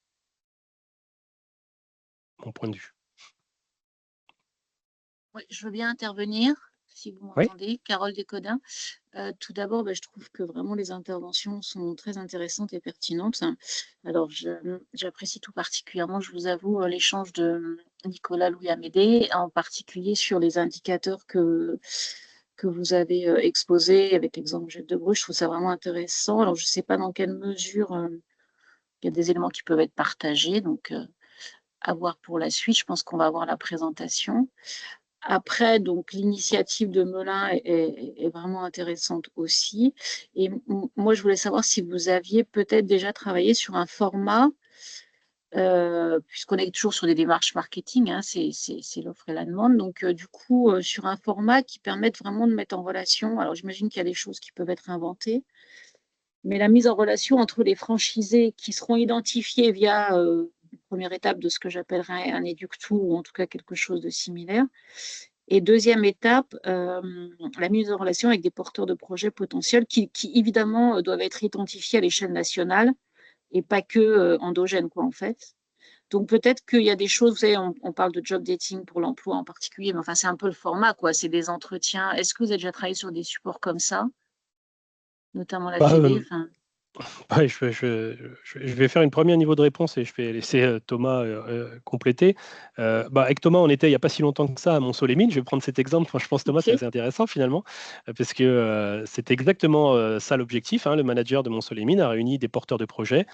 Mon point de vue. Oui, je veux bien intervenir, si vous Oui. m'entendez. Carole Descodins. Tout d'abord, je trouve que vraiment les interventions sont très intéressantes et pertinentes. Alors, j'apprécie tout particulièrement, je vous avoue, l'échange de Nicolas Louis-Amédée, en particulier sur les indicateurs que vous avez exposés avec l'exemple Jeff de Bruges. Je trouve ça vraiment intéressant. Alors, je ne sais pas dans quelle mesure il y a des éléments qui peuvent être partagés, donc à voir pour la suite. Je pense qu'on va avoir la présentation. Après, donc l'initiative de Melun est vraiment intéressante aussi. Et moi, je voulais savoir si vous aviez peut-être déjà travaillé sur un format, puisqu'on est toujours sur des démarches marketing, hein, c'est l'offre et la demande. Donc, du coup, sur un format qui permette vraiment de mettre en relation. Alors, j'imagine qu'il y a des choses qui peuvent être inventées, mais la mise en relation entre les franchisés qui seront identifiés via une première étape de ce que j'appellerais un éductour ou en tout cas quelque chose de similaire, Et deuxième étape, la mise en relation avec des porteurs de projets potentiels qui évidemment doivent être identifiés à l'échelle nationale et pas que endogènes, quoi, en fait. Donc peut-être qu'il y a des choses, vous savez, on parle de job dating pour l'emploi en particulier, mais enfin c'est un peu le format, quoi. C'est des entretiens. Est-ce que vous avez déjà travaillé sur des supports comme ça, notamment la Bah, télé, enfin, Ouais, je vais faire une première niveau de réponse et je vais laisser Thomas compléter. Avec Thomas, on était il n'y a pas si longtemps que ça à Mont-Solémine. Je vais prendre cet exemple. Enfin, je pense, Thomas, c'est ok. assez intéressant finalement, parce que c'est exactement ça l'objectif, hein. Le manager de Mont-Solémine a réuni des porteurs de projets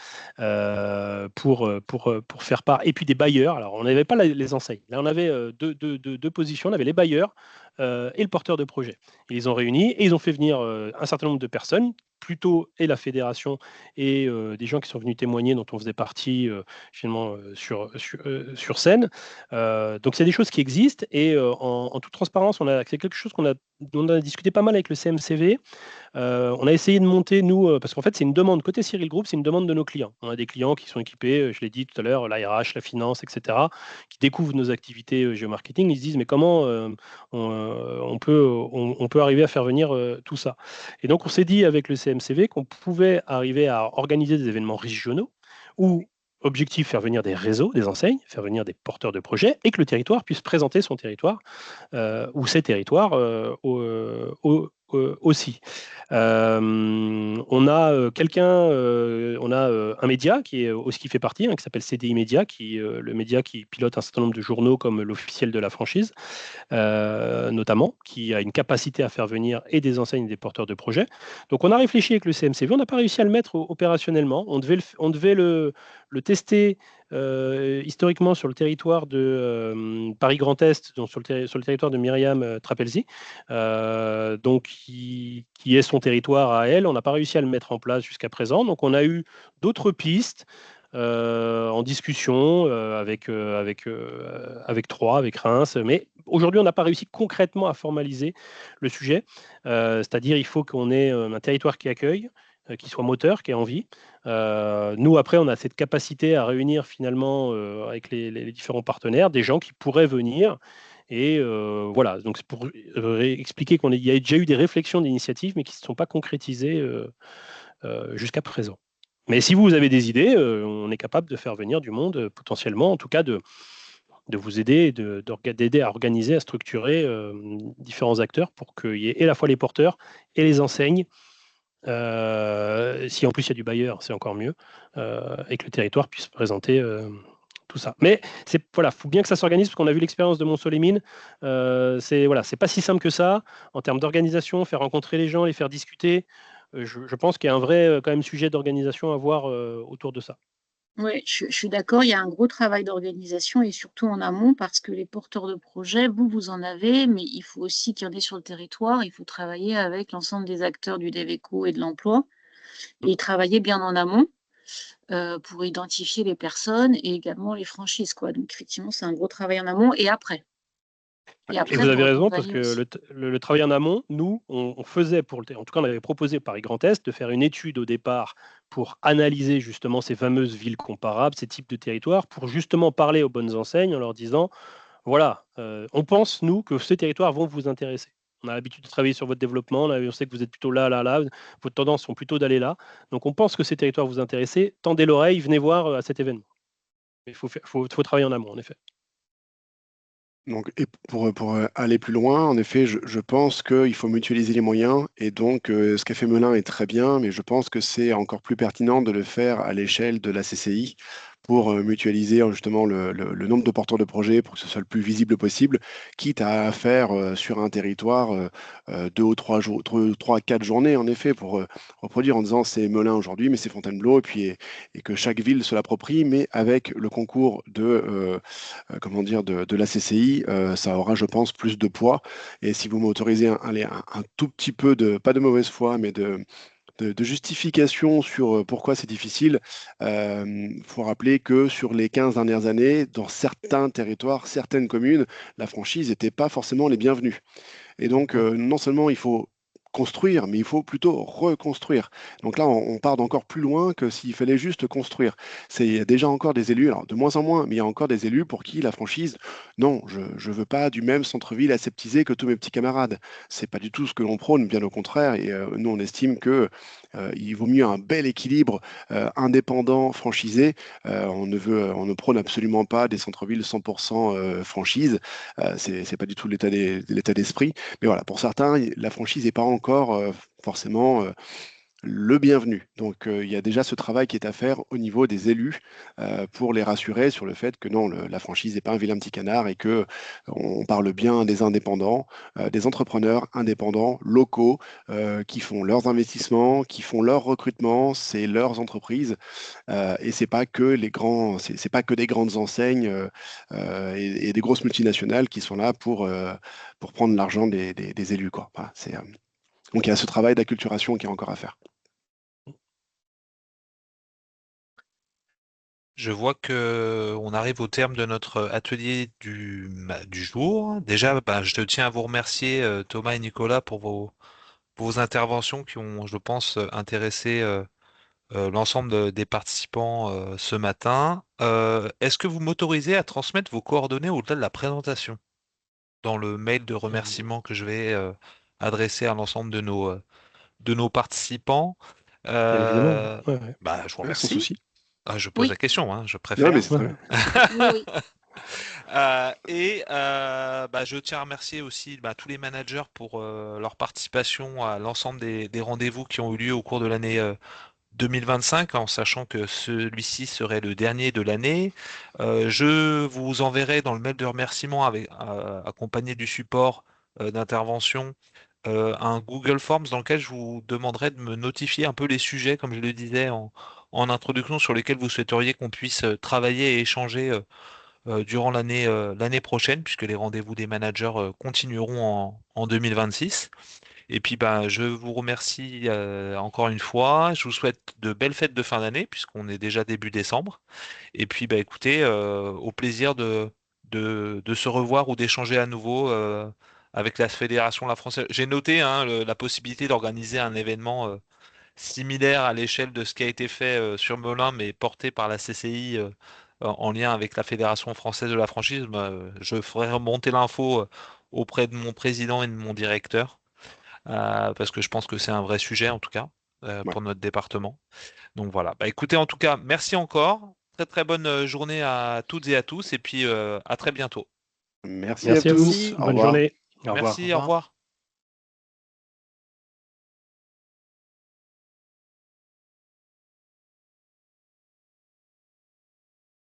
pour faire part, et puis des bailleurs. Alors, on n'avait pas les enseignes. Là, on avait deux positions. On avait les bailleurs et le porteur de projet. Ils les ont réunis et ils ont fait venir un certain nombre de personnes, plutôt et la fédération et des gens qui sont venus témoigner dont on faisait partie finalement sur scène. Donc c'est des choses qui existent et en toute transparence, c'est quelque chose dont on a discuté pas mal avec le CMCV. On a essayé de monter, nous, parce qu'en fait, c'est une demande, côté Cyril Group, c'est une demande de nos clients. On a des clients qui sont équipés, je l'ai dit tout à l'heure, la RH, la finance, etc., qui découvrent nos activités géomarketing. Ils se disent, mais comment on peut arriver à faire venir tout ça? Et donc, on s'est dit avec le CMCV qu'on pouvait arriver à organiser des événements régionaux où objectif, faire venir des réseaux, des enseignes, faire venir des porteurs de projets et que le territoire puisse présenter son territoire ou ses territoires aussi. On a un média qui fait partie, hein, qui s'appelle CDI Média, le média qui pilote un certain nombre de journaux comme l'officiel de la franchise, notamment, qui a une capacité à faire venir et des enseignes et des porteurs de projets. Donc on a réfléchi avec le CMCV, on n'a pas réussi à le mettre opérationnellement. On devait le tester historiquement sur le territoire de Paris Grand Est, donc sur le territoire de Myriam Trapelsi, donc qui est son territoire à elle. On n'a pas réussi à le mettre en place jusqu'à présent. Donc on a eu d'autres pistes en discussion avec Troyes, avec Reims, mais aujourd'hui on n'a pas réussi concrètement à formaliser le sujet. C'est-à-dire il faut qu'on ait un territoire qui accueille, qui soit moteur, qui ait envie. Nous, après, on a cette capacité à réunir finalement avec les différents partenaires des gens qui pourraient venir. Et voilà, donc c'est pour expliquer qu'il y a déjà eu des réflexions d'initiatives, mais qui ne se sont pas concrétisées jusqu'à présent. Mais si vous avez des idées, on est capable de faire venir du monde potentiellement, en tout cas de vous aider, d'aider à organiser, à structurer différents acteurs pour qu'il y ait à la fois les porteurs et les enseignes. Si en plus il y a du bailleur, c'est encore mieux, et que le territoire puisse présenter tout ça. Mais voilà, faut bien que ça s'organise parce qu'on a vu l'expérience de Mont-Solémine. C'est pas si simple que ça en termes d'organisation, faire rencontrer les gens, les faire discuter. Je pense qu'il y a un vrai quand même sujet d'organisation à voir autour de ça. Oui, je suis d'accord, il y a un gros travail d'organisation et surtout en amont parce que les porteurs de projets, vous en avez, mais il faut aussi qu'il y en ait sur le territoire. Il faut travailler avec l'ensemble des acteurs du DEVECO et de l'emploi et travailler bien en amont pour identifier les personnes et également les franchises, quoi. Donc effectivement, c'est un gros travail en amont et après. Et Et après, vous avez pour raison, parce accompagner que aussi. le travail en amont, nous, on faisait, en tout cas, on avait proposé Paris Grand Est de faire une étude au départ pour analyser justement ces fameuses villes comparables, ces types de territoires, pour justement parler aux bonnes enseignes en leur disant, voilà, on pense, nous, que ces territoires vont vous intéresser. On a l'habitude de travailler sur votre développement, on sait que vous êtes plutôt là, là, là, vos tendances sont plutôt d'aller là. Donc on pense que ces territoires vous intéressent, tendez l'oreille, venez voir à cet événement. Il faut travailler en amont, en effet. Donc, et pour aller plus loin, en effet, je pense qu'il faut mutualiser les moyens. Et donc, ce qu'a fait Melun est très bien, mais je pense que c'est encore plus pertinent de le faire à l'échelle de la CCI pour mutualiser justement le nombre de porteurs de projets pour que ce soit le plus visible possible, quitte à faire sur un territoire 3 à 4 journées, en effet, pour reproduire en disant c'est Melun aujourd'hui, mais c'est Fontainebleau, et que chaque ville se l'approprie, mais avec le concours comment dire, de la CCI, ça aura, je pense, plus de poids. Et si vous m'autorisez un tout petit peu pas de mauvaise foi, mais de justification sur pourquoi c'est difficile, il faut rappeler que sur les 15 dernières années, dans certains territoires, certaines communes, la franchise n'était pas forcément les bienvenues. Et donc, non seulement il faut construire, mais il faut plutôt reconstruire. Donc là, on part d'encore plus loin que s'il fallait juste construire. Il y a déjà encore des élus, alors de moins en moins, mais il y a encore des élus pour qui la franchise, non, je ne veux pas du même centre-ville aseptisé que tous mes petits camarades. C'est pas du tout ce que l'on prône, bien au contraire. Et nous, on estime que il vaut mieux un bel équilibre indépendant, franchisé. On ne prône absolument pas des centres-villes 100% franchise. C'est pas du tout l'état d'esprit. Mais voilà, pour certains, la franchise n'est pas encore forcément le bienvenu. Donc il y a déjà ce travail qui est à faire au niveau des élus pour les rassurer sur le fait que non, la franchise n'est pas un vilain petit canard et que on parle bien des indépendants, des entrepreneurs indépendants locaux qui font leurs investissements, qui font leur recrutement, c'est leurs entreprises et c'est pas que les grands, c'est pas que des grandes enseignes et des grosses multinationales qui sont là pour prendre l'argent des élus quoi. Voilà, donc il y a ce travail d'acculturation qui est encore à faire. Je vois que on arrive au terme de notre atelier du jour. Déjà, je te tiens à vous remercier, Thomas et Nicolas, pour vos interventions qui ont, je pense, intéressé l'ensemble des participants ce matin. Est-ce que vous m'autorisez à transmettre vos coordonnées au-delà de la présentation dans le mail de Euh, remerciement que je vais adresser à l'ensemble de nos participants? Bien évidemment. Euh, Ouais, ouais. Je vous Ouais, sans remercie. souci. Ah, je pose Oui, la question, hein, je Non, mais préfère. c'est Ouais, très ouais. bien. oui, oui. Je tiens à remercier aussi tous les managers pour leur participation à l'ensemble des rendez-vous qui ont eu lieu au cours de l'année 2025, en sachant que celui-ci serait le dernier de l'année. Je vous enverrai dans le mail de remerciement accompagné du support d'intervention un Google Forms dans lequel je vous demanderai de me notifier un peu les sujets, comme je le disais en introduction, sur lesquels vous souhaiteriez qu'on puisse travailler et échanger durant l'année prochaine, puisque les rendez-vous des managers continueront en 2026. Et puis je vous remercie encore une fois. Je vous souhaite de belles fêtes de fin d'année, puisqu'on est déjà début décembre. Et puis écoutez, au plaisir de se revoir ou d'échanger à nouveau avec la Fédération La Française. J'ai noté hein, la possibilité d'organiser un événement similaire à l'échelle de ce qui a été fait sur Melun, mais porté par la CCI en lien avec la Fédération française de la franchise. Je ferai remonter l'info auprès de mon président et de mon directeur, parce que je pense que c'est un vrai sujet en tout cas Ouais. pour notre département. Donc voilà. Écoutez, en tout cas, merci encore. Très très bonne journée à toutes et à tous, et puis à très bientôt. Merci à Merci à vous. tous. Merci. Au Bonne revoir. journée. Au Au revoir. Merci, au revoir. revoir.